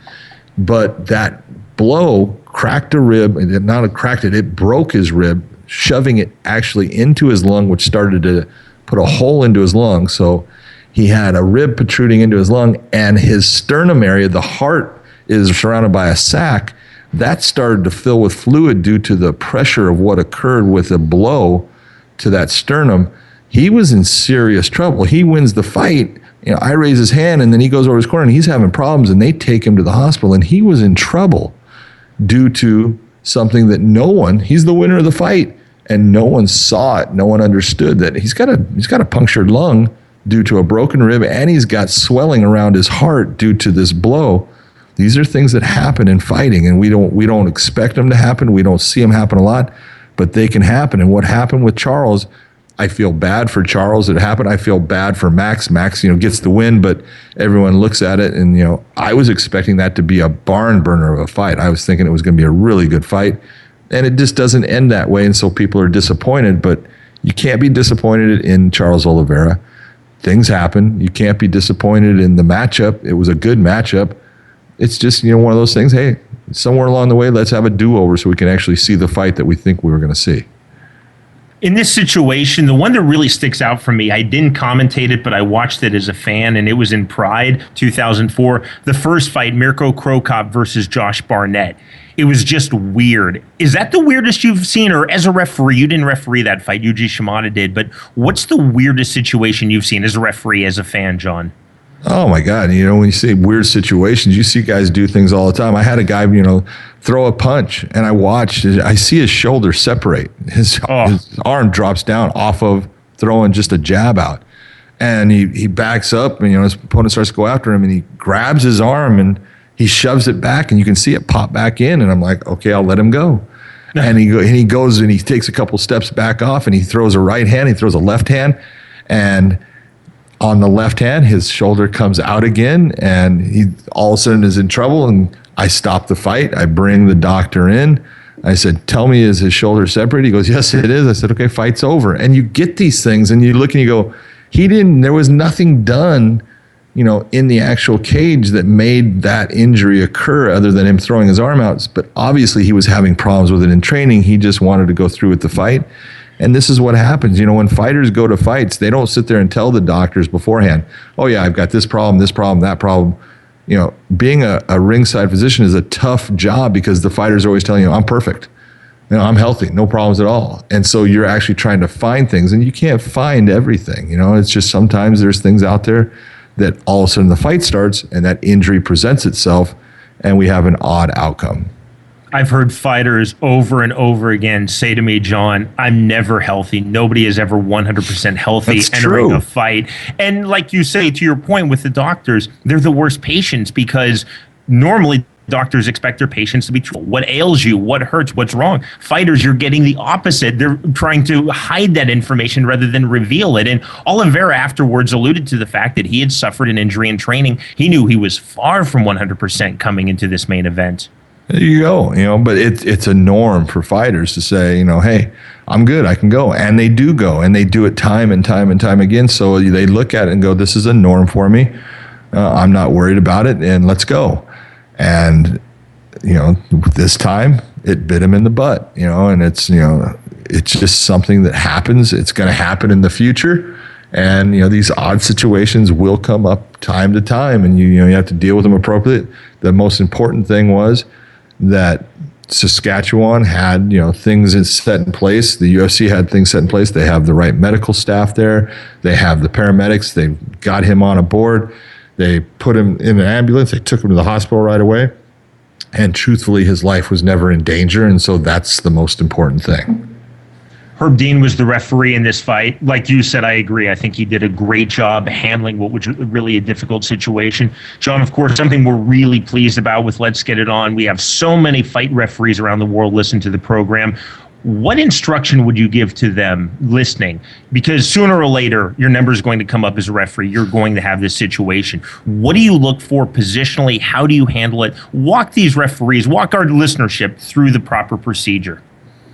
But that blow cracked a rib. It broke his rib, shoving it actually into his lung, which started to put a hole into his lung. So he had a rib protruding into his lung, and his sternum area, the heart is surrounded by a sac, that started to fill with fluid due to the pressure of what occurred with a blow to that sternum. He was in serious trouble. He wins the fight. I raise his hand, and then he goes over his corner, and he's having problems, and they take him to the hospital, and he was in trouble due to something that he's the winner of the fight, and no one saw it. No one understood that he's got a punctured lung due to a broken rib, and he's got swelling around his heart due to this blow. These are things that happen in fighting, and we don't expect them to happen. We don't see them happen a lot, but they can happen. And what happened with Charles, I feel bad for Charles. It happened. I feel bad for Max. Max, gets the win, but everyone looks at it, and I was expecting that to be a barn burner of a fight. I was thinking it was going to be a really good fight, and it just doesn't end that way. And so people are disappointed. But you can't be disappointed in Charles Oliveira. Things happen. You can't be disappointed in the matchup. It was a good matchup. It's just one of those things. Hey, somewhere along the way, let's have a do-over so we can actually see the fight that we think we were going to see. In this situation, the one that really sticks out for me, I didn't commentate it, but I watched it as a fan, and it was in Pride 2004. The first fight, Mirko Cro Cop versus Josh Barnett. It was just weird. Is that the weirdest you've seen? Or as a referee, you didn't referee that fight, Yuji Shimada did, but what's the weirdest situation you've seen as a referee, as a fan, John? Oh my God. When you see weird situations, you see guys do things all the time. I had a guy, throw a punch, and I see his shoulder separate. His arm drops down off of throwing just a jab out. And he backs up, and his opponent starts to go after him, and he grabs his arm and he shoves it back, and you can see it pop back in. And I'm like, okay, I'll let him go. And he goes and he takes a couple steps back off, and he throws a right hand, he throws a left hand, and on the left hand, his shoulder comes out again, and he all of a sudden is in trouble. And I stop the fight. I bring the doctor in. I said, tell me, is his shoulder separate? He goes, yes, it is. I said, okay, fight's over. And you get these things, and you look and you go, there was nothing done, in the actual cage that made that injury occur other than him throwing his arm out. But obviously he was having problems with it in training. He just wanted to go through with the fight. And this is what happens. When fighters go to fights, they don't sit there and tell the doctors beforehand, oh yeah, I've got this problem, that problem. Being a ringside physician is a tough job, because the fighters are always telling you, I'm perfect. I'm healthy, no problems at all. And so you're actually trying to find things, and you can't find everything. It's just sometimes there's things out there that all of a sudden the fight starts and that injury presents itself, and we have an odd outcome. I've heard fighters over and over again say to me, John, I'm never healthy. Nobody is ever 100% healthy entering a fight. And like you say, to your point with the doctors, they're the worst patients, because normally doctors expect their patients to be true. What ails you? What hurts? What's wrong? Fighters, you're getting the opposite. They're trying to hide that information rather than reveal it. And Oliveira afterwards alluded to the fact that he had suffered an injury in training. He knew he was far from 100% coming into this main event. There you go, but it's a norm for fighters to say, hey, I'm good, I can go. And they do go, and they do it time and time and time again. So they look at it and go, this is a norm for me. I'm not worried about it, and let's go. And, this time it bit him in the butt, and it's it's just something that happens. It's going to happen in the future. And, these odd situations will come up time to time, and you have to deal with them appropriately. The most important thing was that Saskatchewan had, things set in place. The UFC had things set in place. They have the right medical staff there. They have the paramedics. They got him on a board. They put him in an ambulance. They took him to the hospital right away. And truthfully, his life was never in danger. And so that's the most important thing. Herb Dean was the referee in this fight. Like you said, I agree. I think he did a great job handling what was really a difficult situation. John, of course, something we're really pleased about with Let's Get It On. We have so many fight referees around the world listen to the program. What instruction would you give to them listening? Because sooner or later, your number is going to come up as a referee. You're going to have this situation. What do you look for positionally? How do you handle it? Walk these referees, walk our listenership through the proper procedure.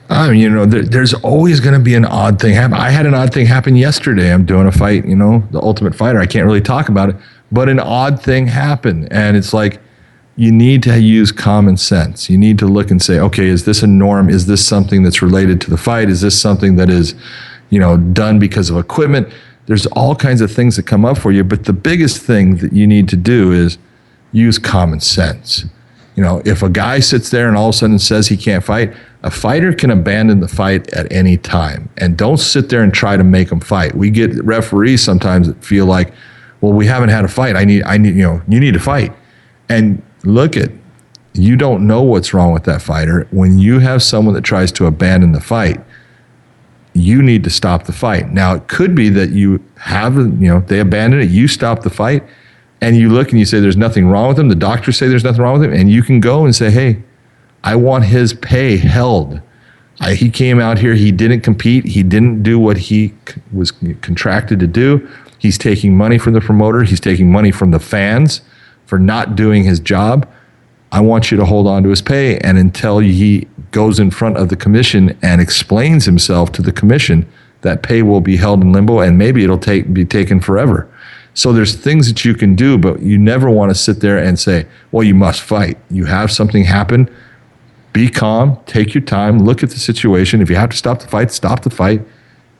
There's always going to be an odd thing happen. I had an odd thing happen yesterday. I'm doing a fight, the Ultimate Fighter. I can't really talk about it, but an odd thing happened. And it's like, you need to use common sense. You need to look and say, okay, is this a norm? Is this something that's related to the fight? Is this something that is, done because of equipment? There's all kinds of things that come up for you. But the biggest thing that you need to do is use common sense. If a guy sits there and all of a sudden says he can't fight, a fighter can abandon the fight at any time. And don't sit there and try to make them fight. We get referees sometimes that feel like, well, we haven't had a fight. You need to fight. And you don't know what's wrong with that fighter. When you have someone that tries to abandon the fight, you need to stop the fight. Now, it could be that they abandon it, you stop the fight, and you look and you say there's nothing wrong with him. The doctors say there's nothing wrong with him. And you can go and say, hey, I want his pay held. He came out here. He didn't compete. He didn't do what he was contracted to do. He's taking money from the promoter. He's taking money from the fans for not doing his job. I want you to hold on to his pay. And until he goes in front of the commission and explains himself to the commission, that pay will be held in limbo, and maybe it'll be taken forever. So there's things that you can do, but you never want to sit there and say, well, you must fight. You have something happen. Be calm, take your time, look at the situation. If you have to stop the fight,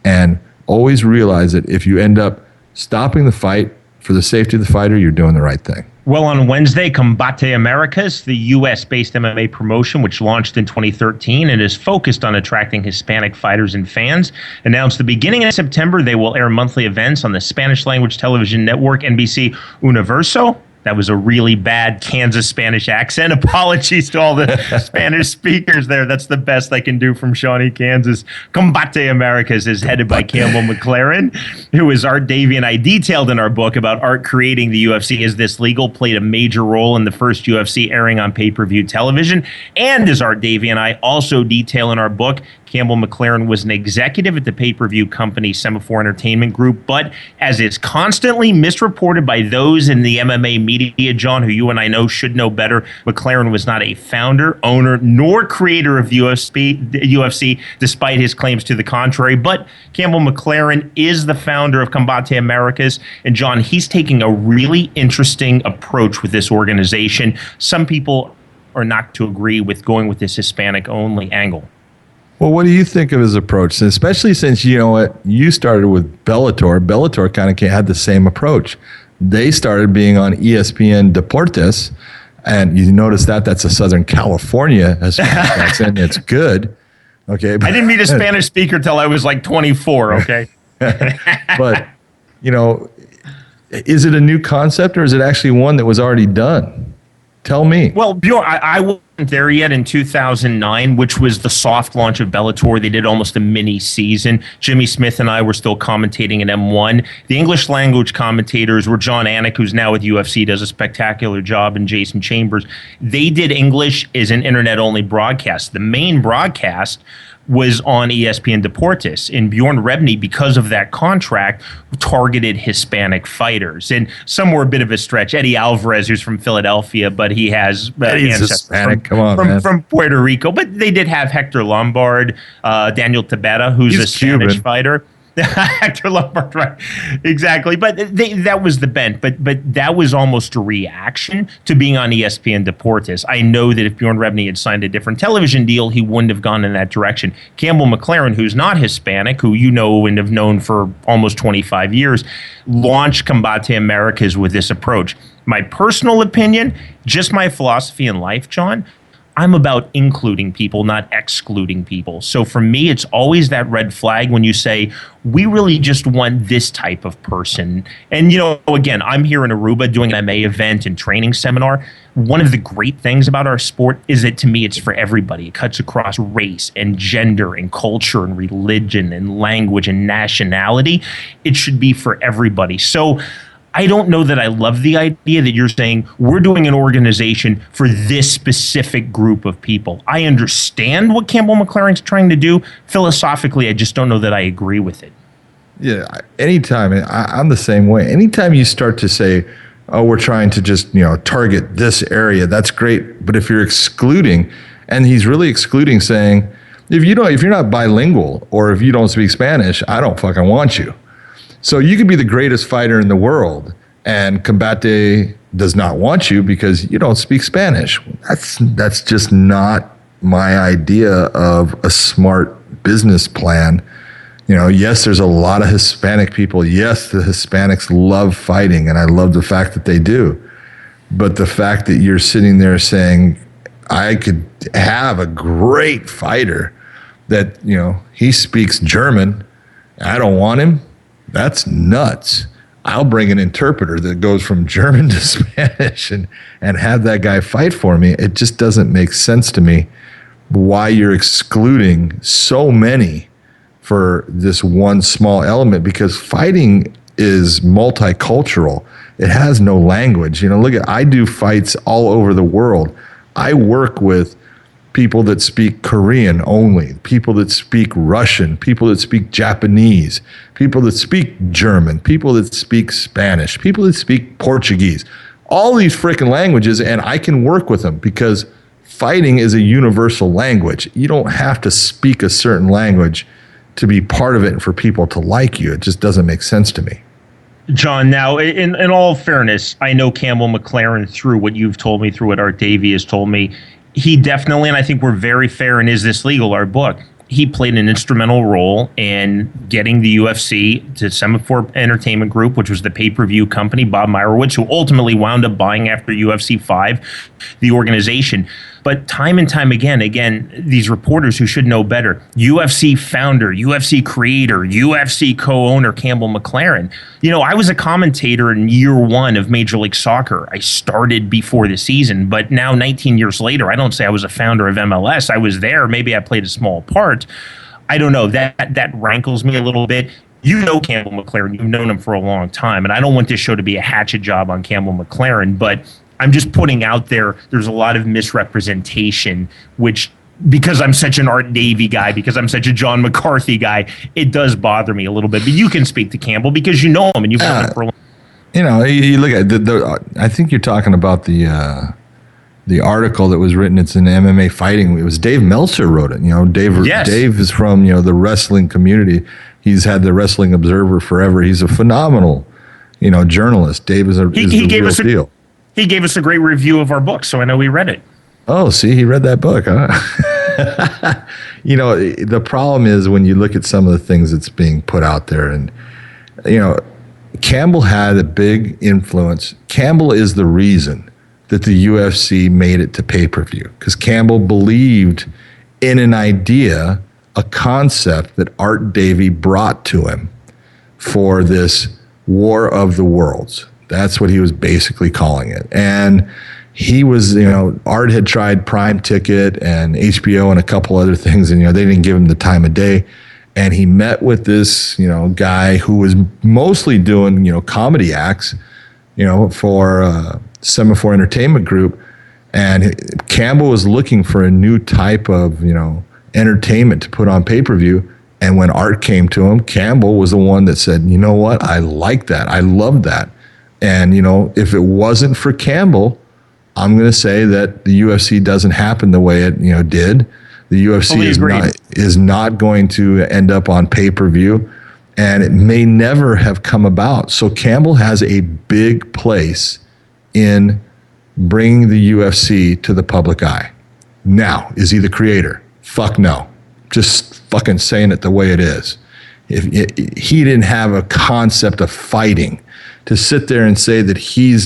and always realize that if you end up stopping the fight for the safety of the fighter, you're doing the right thing. Well, on Wednesday, Combate Americas, the U.S.-based MMA promotion, which launched in 2013 and is focused on attracting Hispanic fighters and fans, announced the beginning of September they will air monthly events on the Spanish-language television network NBC Universo. That was a really bad Kansas Spanish accent. Apologies to all the Spanish speakers there. That's the best I can do from Shawnee, Kansas. Combate Americas is headed by Campbell McLaren, who is Art Davey, and I detailed in our book about Art creating the UFC Is This Legal, played a major role in the first UFC airing on pay-per-view television. And as Art Davey and I also detail in our book, Campbell McLaren was an executive at the pay-per-view company Semaphore Entertainment Group, but as is constantly misreported by those in the MMA media, John, who you and I know should know better, McLaren was not a founder, owner, nor creator of UFC, despite his claims to the contrary. But Campbell McLaren is the founder of Combate Americas, and John, he's taking a really interesting approach with this organization. Some people are not to agree with going with this Hispanic-only angle. Well, what do you think of his approach? Especially since, you started with Bellator. Bellator kind of had the same approach. They started being on ESPN Deportes, and you notice that's a Southern California accent. It's good. Okay. I didn't meet a Spanish speaker till I was like 24, okay? But, is it a new concept, or is it actually one that was already done? Tell me. Well, Bjorn, I wasn't there yet in 2009, which was the soft launch of Bellator. They did almost a mini season. Jimmy Smith and I were still commentating in M1. The English language commentators were John Anik, who's now with UFC, does a spectacular job, and Jason Chambers. They did English as an internet-only broadcast. The main broadcast was on ESPN Deportes, and Bjorn Rebney, because of that contract, targeted Hispanic fighters. And some were a bit of a stretch. Eddie Alvarez, who's from Philadelphia, but he has ancestors from Puerto Rico. But they did have Hector Lombard, Daniel Tabeta, who's a Spanish fighter. Hector Lombard, right? Exactly. But that was the bent. But that was almost a reaction to being on ESPN Deportes. I know that if Bjorn Rebney had signed a different television deal, he wouldn't have gone in that direction. Campbell McLaren, who's not Hispanic, who you know and have known for almost 25 years, launched Combate Americas with this approach. My personal opinion, just my philosophy in life, John, I'm about including people, not excluding people. So for me, it's always that red flag when you say, we really just want this type of person. And, again, I'm here in Aruba doing an MA event and training seminar. One of the great things about our sport is that, to me, it's for everybody. It cuts across race and gender and culture and religion and language and nationality. It should be for everybody. So I don't know that I love the idea that you're saying we're doing an organization for this specific group of people. I understand what Campbell McLaren's trying to do. Philosophically, I just don't know that I agree with it. Yeah, anytime, I'm the same way. Anytime you start to say, oh, we're trying to just, target this area, that's great. But if you're excluding, and he's really excluding, saying, if you're not bilingual or if you don't speak Spanish, I don't fucking want you. So you could be the greatest fighter in the world, and Combate does not want you because you don't speak Spanish. That's just not my idea of a smart business plan. Yes, there's a lot of Hispanic people. Yes, the Hispanics love fighting, and I love the fact that they do. But the fact that you're sitting there saying, I could have a great fighter that, he speaks German, I don't want him. That's nuts. I'll bring an interpreter that goes from German to Spanish and have that guy fight for me. It just doesn't make sense to me why you're excluding so many for this one small element, because fighting is multicultural. It has no language. I do fights all over the world. I work with people that speak Korean only, people that speak Russian, people that speak Japanese, people that speak German, people that speak Spanish, people that speak Portuguese, all these freaking languages, and I can work with them because fighting is a universal language. You don't have to speak a certain language to be part of it and for people to like you. It just doesn't make sense to me. John, now, in all fairness, I know Campbell McLaren, through what you've told me, through what Art Davey has told me, he definitely, and I think we're very fair in Is This Legal, our book, he played an instrumental role in getting the UFC to Semaphore Entertainment Group, which was the pay-per-view company, Bob Meyerowitz, who ultimately wound up buying, after UFC 5, the organization. But time and time again, these reporters who should know better, UFC founder, UFC creator, UFC co-owner Campbell McLaren. I was a commentator in year one of Major League Soccer. I started before the season, but now 19 years later, I don't say I was a founder of MLS. I was there. Maybe I played a small part. I don't know. That rankles me a little bit. Campbell McLaren. You've known him for a long time, and I don't want this show to be a hatchet job on Campbell McLaren, but I'm just putting out there's a lot of misrepresentation, which, because I'm such an Art Davey guy, because I'm such a John McCarthy guy, it does bother me a little bit. But you can speak to Campbell because you know him and you've known him for a long. You look at I think you're talking about the article that was written. It's in MMA Fighting. It was Dave Meltzer wrote it. Yes. Dave is from the wrestling community. He's had the Wrestling Observer forever. He's a phenomenal journalist. Dave is the real deal. He gave us a great review of our book, so I know he read it. Oh, see, he read that book, huh? The problem is when you look at some of the things that's being put out there, and, Campbell had a big influence. Campbell is the reason that the UFC made it to pay-per-view, because Campbell believed in an idea, a concept that Art Davey brought to him for this War of the Worlds. That's what he was basically calling it. And he was, Art had tried Prime Ticket and HBO and a couple other things, and, they didn't give him the time of day. And he met with this, guy who was mostly doing, comedy acts, for Semaphore Entertainment Group. And Campbell was looking for a new type of, entertainment to put on pay-per-view. And when Art came to him, Campbell was the one that said, you know what? I like that. I love that. And, if it wasn't for Campbell, I'm going to say that the UFC doesn't happen the way it, did. The UFC is not going to end up on pay-per-view. and it may never have come about. So Campbell has a big place in bringing the UFC to the public eye. Now, is he the creator? Fuck no. Just fucking saying it the way it is. If he didn't have a concept of fighting, to sit there and say that he's,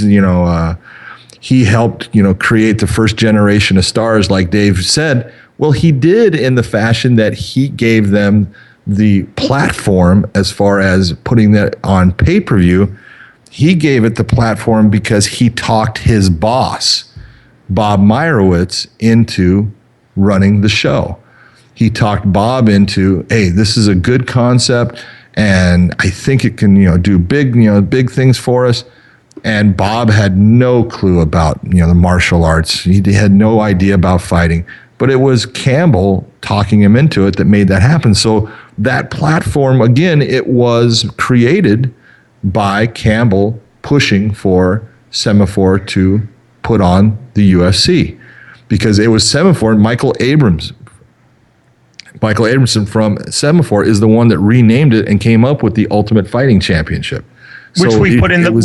he helped, create the first generation of stars, like Dave said. Well, he did in the fashion that he gave them the platform as far as putting that on pay-per-view. He gave it the platform because he talked his boss, Bob Meyerowitz, into running the show. He talked Bob into, hey, this is a good concept, and I think it can, do big things for us. And Bob had no clue about, the martial arts. He had no idea about fighting, but it was Campbell talking him into it that made that happen. So that platform, again, it was created by Campbell pushing for Semaphore to put on the UFC, because it was Semaphore. Michael Abramson from Semaphore is the one that renamed it and came up with the Ultimate Fighting Championship. Which we put in the book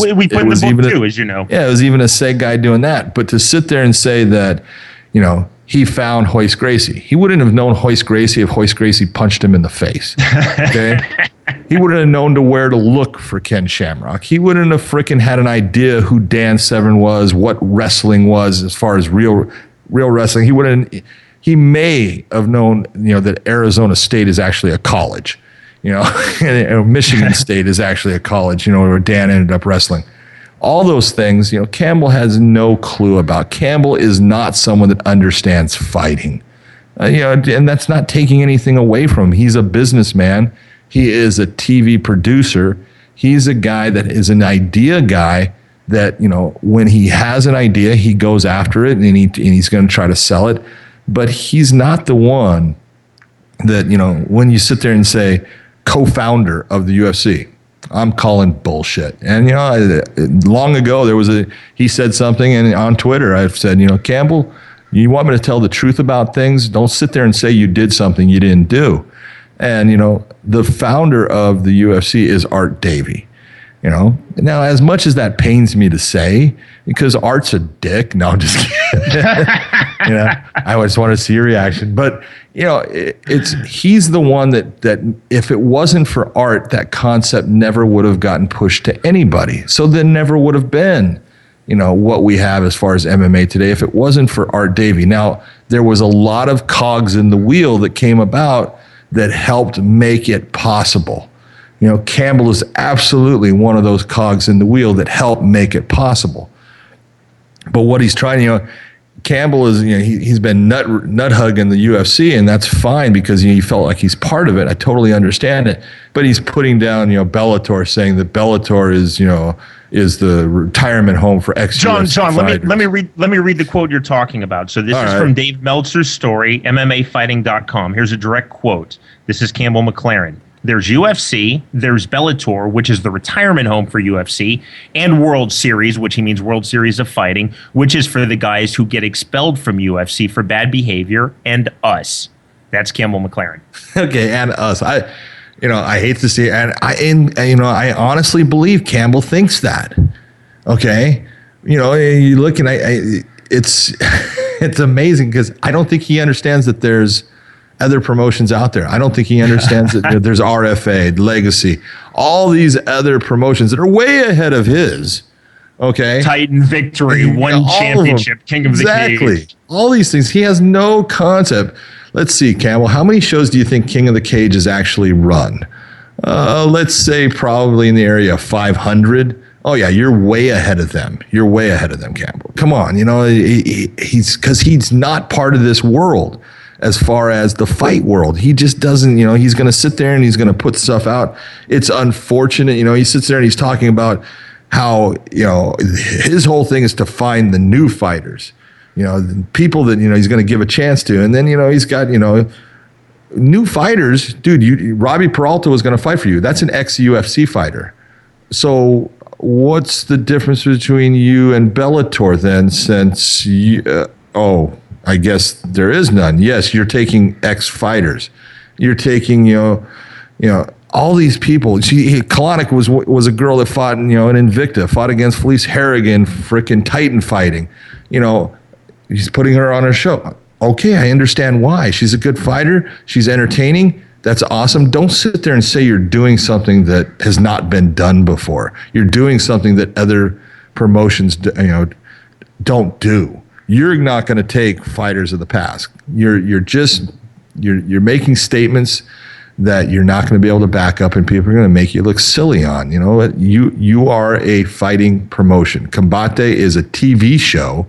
too, as you know. Yeah, it was even a SEG guy doing that. But to sit there and say that, he found Hoist Gracie. He wouldn't have known Hoist Gracie if Hoist Gracie punched him in the face. Okay? He wouldn't have known to where to look for Ken Shamrock. He wouldn't have freaking had an idea who Dan Severn was, what wrestling was as far as real wrestling. He may have known, that Arizona State is actually a college, and Michigan State is actually a college, where Dan ended up wrestling. All those things, Campbell has no clue about. Campbell is not someone that understands fighting, and that's not taking anything away from him. He's a businessman. He is a TV producer. He's a guy that is an idea guy that, when he has an idea, he goes after it and he's going to try to sell it. But he's not the one that, when you sit there and say co-founder of the UFC, I'm calling bullshit. And, long ago he said something, and on Twitter I've said, Campbell, you want me to tell the truth about things? Don't sit there and say you did something you didn't do. And, the founder of the UFC is Art Davie. Now, as much as that pains me to say, because Art's a dick. No, I'm just kidding. I just want to see your reaction. But, he's the one that if it wasn't for Art, that concept never would have gotten pushed to anybody. So there never would have been, what we have as far as MMA today if it wasn't for Art Davie. Now, there was a lot of cogs in the wheel that came about that helped make it possible. Campbell is absolutely one of those cogs in the wheel that helped make it possible. But what he's trying, Campbell is, he's been nut hugging the UFC, and that's fine because he felt like he's part of it. I totally understand it. But he's putting down, Bellator, saying that Bellator is the retirement home for ex-UFC John, fighters. let me read the quote you're talking about. So this is from Dave Meltzer's story, MMAfighting.com. Here's a direct quote. This is Campbell McLaren. There's UFC, there's Bellator, which is the retirement home for UFC, and World Series, which he means World Series of Fighting, which is for the guys who get expelled from UFC for bad behavior, and us. That's Campbell McLaren. Okay, and us. I hate to see it, and I honestly believe Campbell thinks that. Okay, you look and it's it's amazing because I don't think he understands that there's other promotions out there. I don't think he understands that there's RFA, Legacy, all these other promotions that are way ahead of his. Okay. Titan Victory, one championship, King of the Cage. Exactly. All these things. He has no concept. Let's see, Campbell, how many shows do you think King of the Cage has actually run? Let's say probably in the area of 500. Oh, yeah, you're way ahead of them. You're way ahead of them, Campbell. Come on. He's not part of this world. As far as the fight world, he just doesn't, he's going to sit there and he's going to put stuff out. It's unfortunate, he sits there and he's talking about how, his whole thing is to find the new fighters, the people that, he's going to give a chance to. And then, he's got, new fighters. Dude, Robbie Peralta was going to fight for you. That's an ex-UFC fighter. So what's the difference between you and Bellator then, since I guess there is none. Yes, you're taking ex-fighters. You're taking, all these people. Kalanick was a girl that fought, in Invicta, fought against Felice Harrigan, frickin' Titan fighting. He's putting her on her show. Okay, I understand why. She's a good fighter. She's entertaining. That's awesome. Don't sit there and say you're doing something that has not been done before. You're doing something that other promotions, don't do. You're not going to take fighters of the past. You're making statements that you're not going to be able to back up, and people are going to make you look silly on. You are a fighting promotion. Combate is a TV show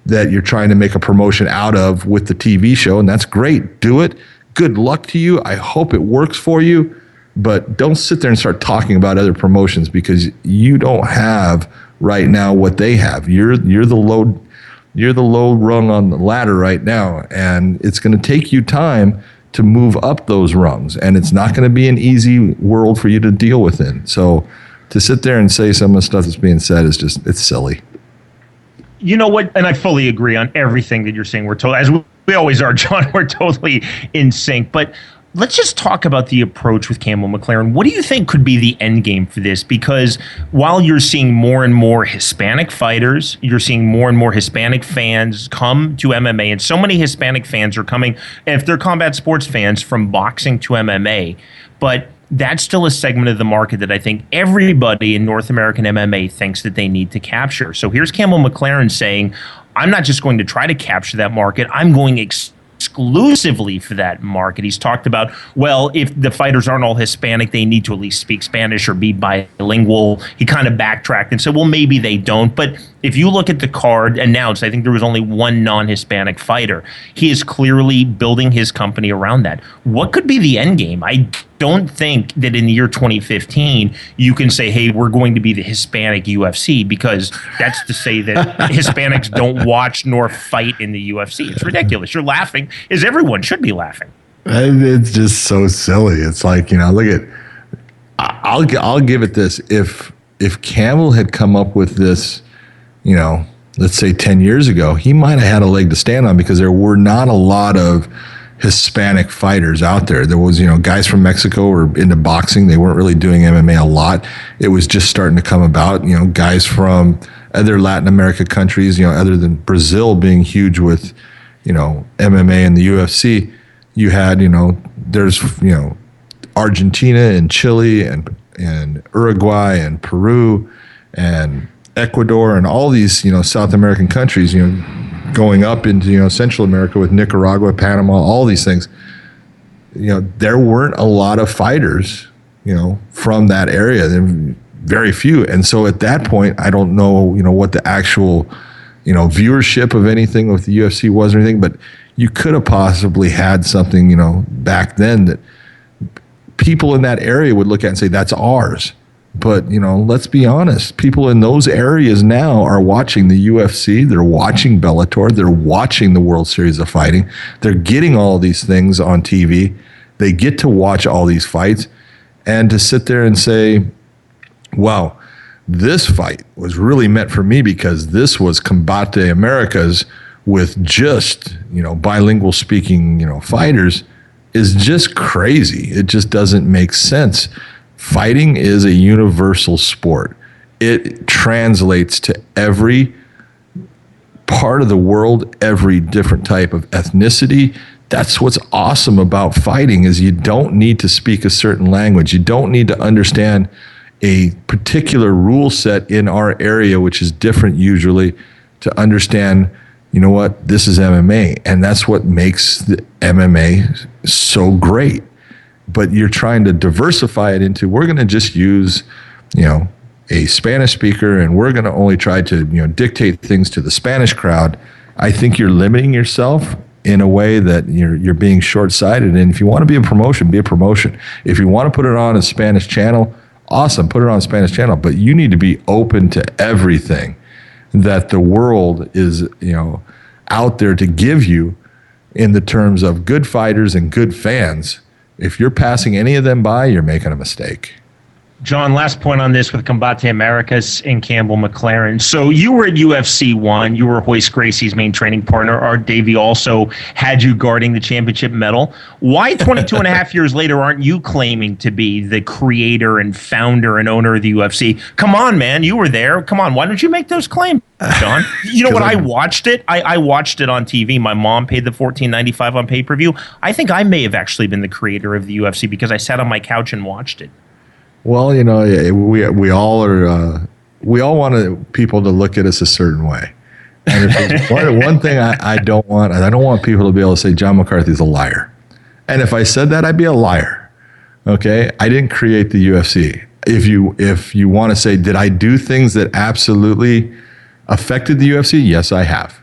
that you're trying to make a promotion out of with the TV show, and that's great. Do it. Good luck to you. I hope it works for you, but don't sit there and start talking about other promotions because you don't have right now what they have. You're the low rung on the ladder right now, and it's going to take you time to move up those rungs, and it's not going to be an easy world for you to deal with in. So to sit there and say some of the stuff that's being said is it's silly. You know what? And I fully agree on everything that you're saying. We're totally, as we always are, John, we're totally in sync. But let's just talk about the approach with Campbell McLaren. What do you think could be the end game for this? Because while you're seeing more and more Hispanic fighters, you're seeing more and more Hispanic fans come to MMA, and so many Hispanic fans are coming, if they're combat sports fans, from boxing to MMA. But that's still a segment of the market that I think everybody in North American MMA thinks that they need to capture. So here's Campbell McLaren saying, I'm not just going to try to capture that market, I'm going exclusively for that market. He's talked about, well, if the fighters aren't all Hispanic, they need to at least speak Spanish or be bilingual. He kind of backtracked and said, well, maybe they don't. But if you look at the card announced, I think there was only one non-Hispanic fighter. He is clearly building his company around that. What could be the end game? I don't think that in the year 2015 you can say, hey, we're going to be the Hispanic UFC, because that's to say that Hispanics don't watch nor fight in the UFC. It's ridiculous. You're laughing, as everyone should be laughing. It's just so silly. It's like, look at, I'll give it this. If Campbell had come up with this, let's say 10 years ago, he might have had a leg to stand on, because there were not a lot of Hispanic fighters out there. There was, guys from Mexico were into boxing. They weren't really doing MMA a lot. It was just starting to come about. Guys from other Latin America countries, other than Brazil being huge with, MMA and the UFC. You had, there's, Argentina and Chile and Uruguay and Peru and Ecuador and all these, South American countries, going up into, Central America with Nicaragua, Panama, all these things. There weren't a lot of fighters, from that area. There were very few. And so at that point, I don't know, what the actual, viewership of anything with the UFC was or anything, but you could have possibly had something, back then that people in that area would look at and say, that's ours. But, let's be honest. People in those areas now are watching the UFC. They're watching Bellator. They're watching the World Series of Fighting. They're getting all these things on TV. They get to watch all these fights. And to sit there and say, wow, this fight was really meant for me because this was Combate Americas with just, bilingual speaking, fighters, is just crazy. It just doesn't make sense. Fighting is a universal sport. It translates to every part of the world, every different type of ethnicity. That's what's awesome about fighting, is you don't need to speak a certain language. You don't need to understand a particular rule set in our area, which is different usually, to understand, this is MMA. And that's what makes the MMA so great. But you're trying to diversify it into, we're going to just use, a Spanish speaker, and we're going to only try to, dictate things to the Spanish crowd. I think you're limiting yourself in a way that you're being short-sighted. And if you want to be a promotion, be a promotion. If you want to put it on a Spanish channel, awesome, put it on a Spanish channel. But you need to be open to everything that the world is, out there to give you in the terms of good fighters and good fans. If you're passing any of them by, you're making a mistake. John, last point on this with Combate Americas and Campbell McLaren. So you were at UFC 1. You were Hoist Gracie's main training partner. Art Davie also had you guarding the championship medal. Why 22 and a half years later aren't you claiming to be the creator and founder and owner of the UFC? Come on, man. You were there. Come on. Why don't you make those claims, John? You know what? I watched it. I watched it on TV. My mom paid the $14.95 on pay-per-view. I think I may have actually been the creator of the UFC because I sat on my couch and watched it. Well, you know, we all are. We all want people to look at us a certain way, and if there's one thing I don't want people to be able to say John McCarthy's a liar. And if I said that, I'd be a liar. Okay, I didn't create the UFC. If you want to say, did I do things that absolutely affected the UFC? Yes, I have.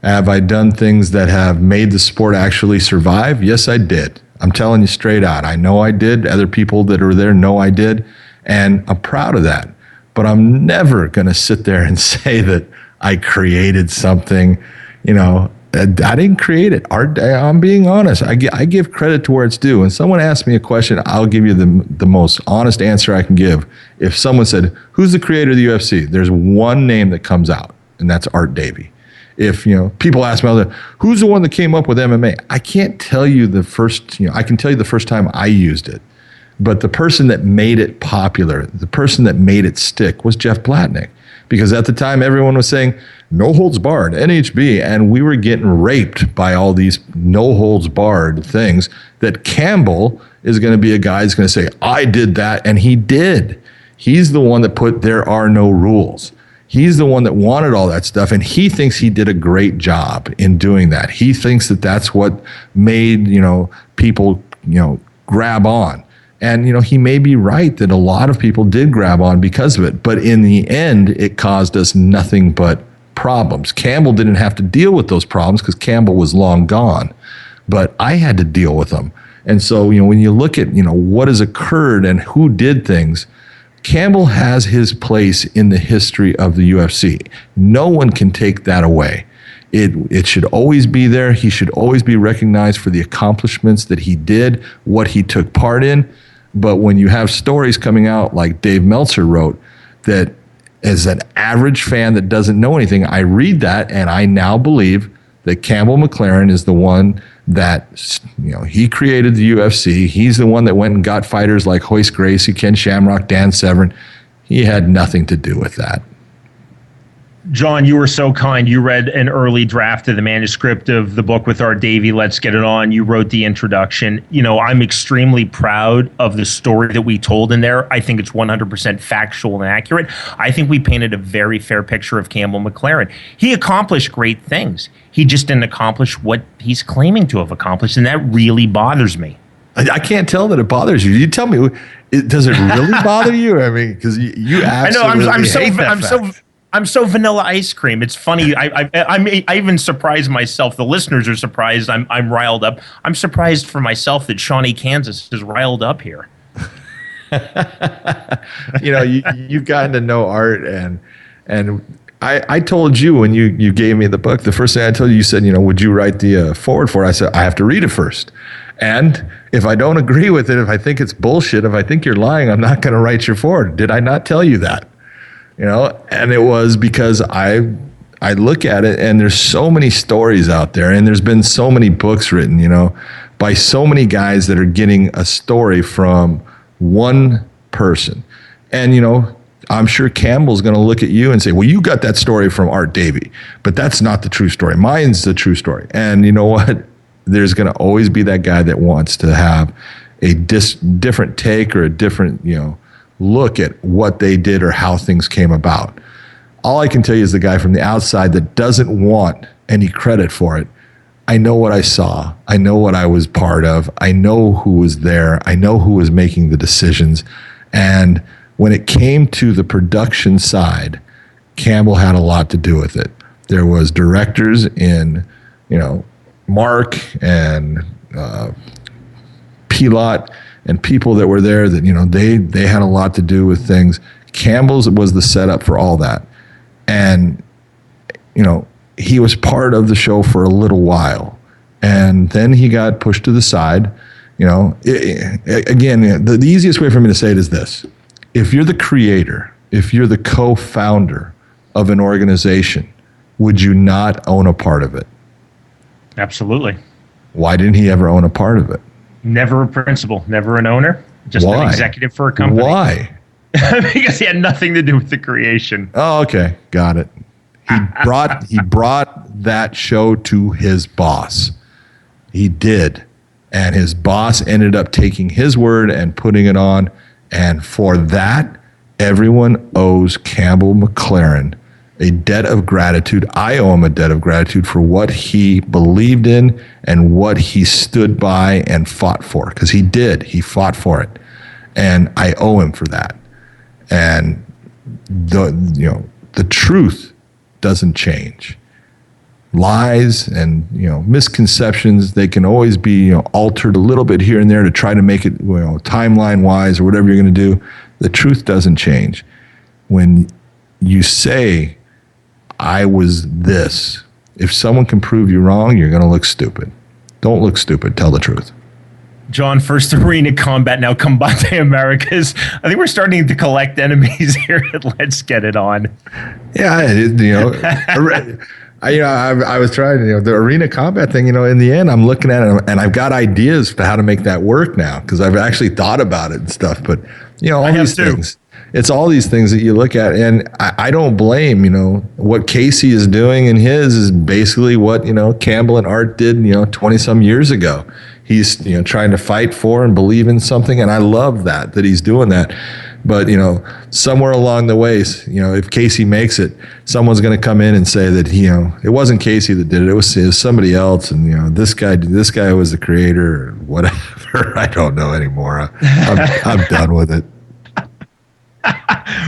Have I done things that have made the sport actually survive? Yes, I did. I'm telling you straight out. I know I did. Other people that are there know I did. And I'm proud of that. But I'm never going to sit there and say that I created something. You know, I didn't create it. I'm being honest. I give credit to where it's due. When someone asks me a question, I'll give you the most honest answer I can give. If someone said, who's the creator of the UFC? There's one name that comes out, and that's Art Davie. If, you know, people ask me, who's the one that came up with MMA? I can't tell you the first, I can tell you the first time I used it. But the person that made it popular, the person that made it stick was Jeff Blatnick. Because at the time, everyone was saying, no holds barred, NHB. And we were getting raped by all these no holds barred things that Campbell is going to be a guy who's going to say, I did that. And he did. He's the one that put there are no rules. He's the one that wanted all that stuff, and he thinks he did a great job in doing that. He thinks that that's what made, people, grab on. And, he may be right that a lot of people did grab on because of it. But in the end, it caused us nothing but problems. Campbell didn't have to deal with those problems because Campbell was long gone. But I had to deal with them. And so, when you look at, what has occurred and who did things, Campbell has his place in the history of the UFC. No one can take that away. It should always be there. He should always be recognized for the accomplishments that he did, what he took part in. But when you have stories coming out like Dave Meltzer wrote, that as an average fan that doesn't know anything, I read that and I now believe that Campbell McLaren is the one that, he created the UFC. He's the one that went and got fighters like Hoist Gracie, Ken Shamrock, Dan Severn. He had nothing to do with that. John, you were so kind. You read an early draft of the manuscript of the book with Art Davie, Let's Get It On. You wrote the introduction. I'm extremely proud of the story that we told in there. I think it's 100% factual and accurate. I think we painted a very fair picture of Campbell McLaren. He accomplished great things. He just didn't accomplish what he's claiming to have accomplished, and that really bothers me. I can't tell that it bothers you. You tell me, does it really bother you? I mean, because you absolutely hate that fact. I'm so vanilla ice cream. It's funny. I even surprised myself. The listeners are surprised. I'm riled up. I'm surprised for myself that Shawnee, Kansas is riled up here. You've gotten to know Art, and I told you when you gave me the book, the first thing I told you, you said, would you write the forward for it? I said, I have to read it first. And if I don't agree with it, if I think it's bullshit, if I think you're lying, I'm not going to write your forward. Did I not tell you that? And it was because I look at it and there's so many stories out there and there's been so many books written, by so many guys that are getting a story from one person. And, I'm sure Campbell's going to look at you and say, well, you got that story from Art Davie, but that's not the true story. Mine's the true story. And you know what? There's going to always be that guy that wants to have a different take or a different, look at what they did or how things came about. All I can tell you is the guy from the outside that doesn't want any credit for it. I know what I saw. I know what I was part of. I know who was there. I know who was making the decisions. And when it came to the production side, Campbell had a lot to do with it. There was directors in, Mark and Pilot and people that were there that, they had a lot to do with things. Campbell's was the setup for all that. And, he was part of the show for a little while. And then he got pushed to the side. Again, the easiest way for me to say it is this. if you're the creator, if you're the co-founder of an organization, would you not own a part of it? Absolutely. Why didn't he ever own a part of it? Never a principal, never an owner, just Why? an executive for a company. Why? Because he had nothing to do with the creation. Oh, okay. Got it. He brought that show to his boss. He did. And his boss ended up taking his word and putting it on. And for that, everyone owes Campbell McLaren a debt of gratitude. I owe him a debt of gratitude for what he believed in and what he stood by and fought for. Because he did. He fought for it. And I owe him for that. And the truth doesn't change. Lies and misconceptions, they can always be altered a little bit here and there to try to make it timeline wise or whatever you're going to do. The truth doesn't change. When you say I was this, if someone can prove you wrong, you're going to look stupid. Don't look stupid. Tell the truth. John, first arena combat, now Combate Americas. I think we're starting to collect enemies here at Let's Get It On. Yeah, I was trying, the arena combat thing, in the end, I'm looking at it and I've got ideas for how to make that work now because I've actually thought about it and stuff. But, all these things, it's all these things that you look at. And I don't blame, what Casey is doing in his is basically what, Campbell and Art did, 20 some years ago. He's, trying to fight for and believe in something. And I love that he's doing that. But, somewhere along the way, if Casey makes it, someone's going to come in and say that, it wasn't Casey that did it. It was somebody else. And, this guy was the creator or whatever. I don't know anymore. I'm done with it.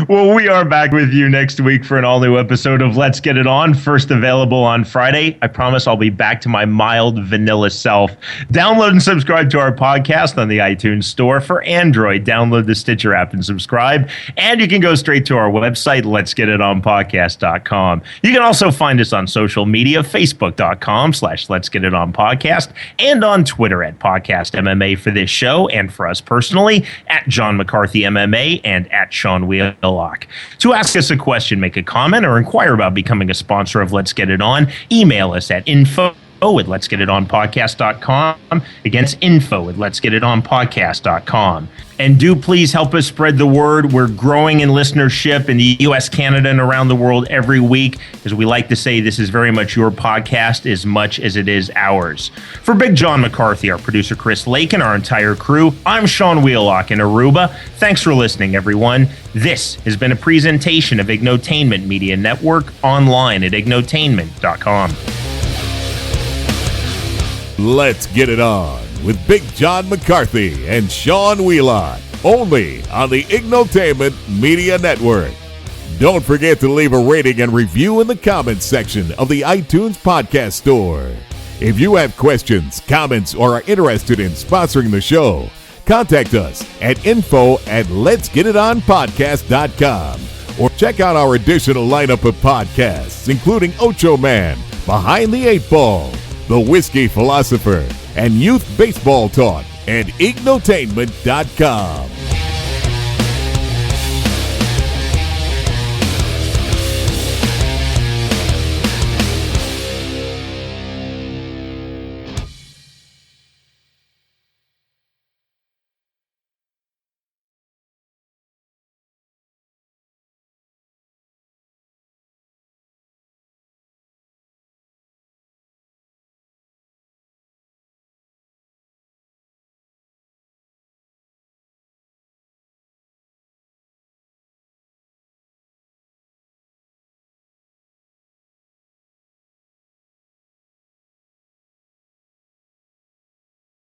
Well, we are back with you next week for an all-new episode of Let's Get It On, first available on Friday. I promise I'll be back to my mild vanilla self. Download and subscribe to our podcast on the iTunes Store. For Android, download the Stitcher app and subscribe. And you can go straight to our website, letsgetitonpodcast.com. You can also find us on social media, facebook.com/letsgetitonpodcast, and on Twitter at Podcast MMA for this show, and for us personally, at John McCarthy MMA and at Sean Wheelock. To ask us a question, make a comment, or inquire about becoming a sponsor of Let's Get It On, email us at info@letsgetitonpodcast.com. Again, it's info@letsgetitonpodcast.com. And do please help us spread the word. We're growing in listenership in the U.S., Canada, and around the world every week. As we like to say, this is very much your podcast as much as it is ours. For Big John McCarthy, our producer Chris Lake, and our entire crew, I'm Sean Wheelock in Aruba. Thanks for listening, everyone. This has been a presentation of Ignotainment Media Network, online at ignotainment.com. Let's Get It On with Big John McCarthy and Sean Wheelock, only on the Ignotainment Media Network. Don't forget to leave a rating and review in the comments section of the iTunes Podcast Store. If you have questions, comments, or are interested in sponsoring the show, contact us at info@letsgetitonpodcast.com or check out our additional lineup of podcasts, including Ocho Man, Behind the Eight Ball, The Whiskey Philosopher, and Youth Baseball Talk at ignotainment.com.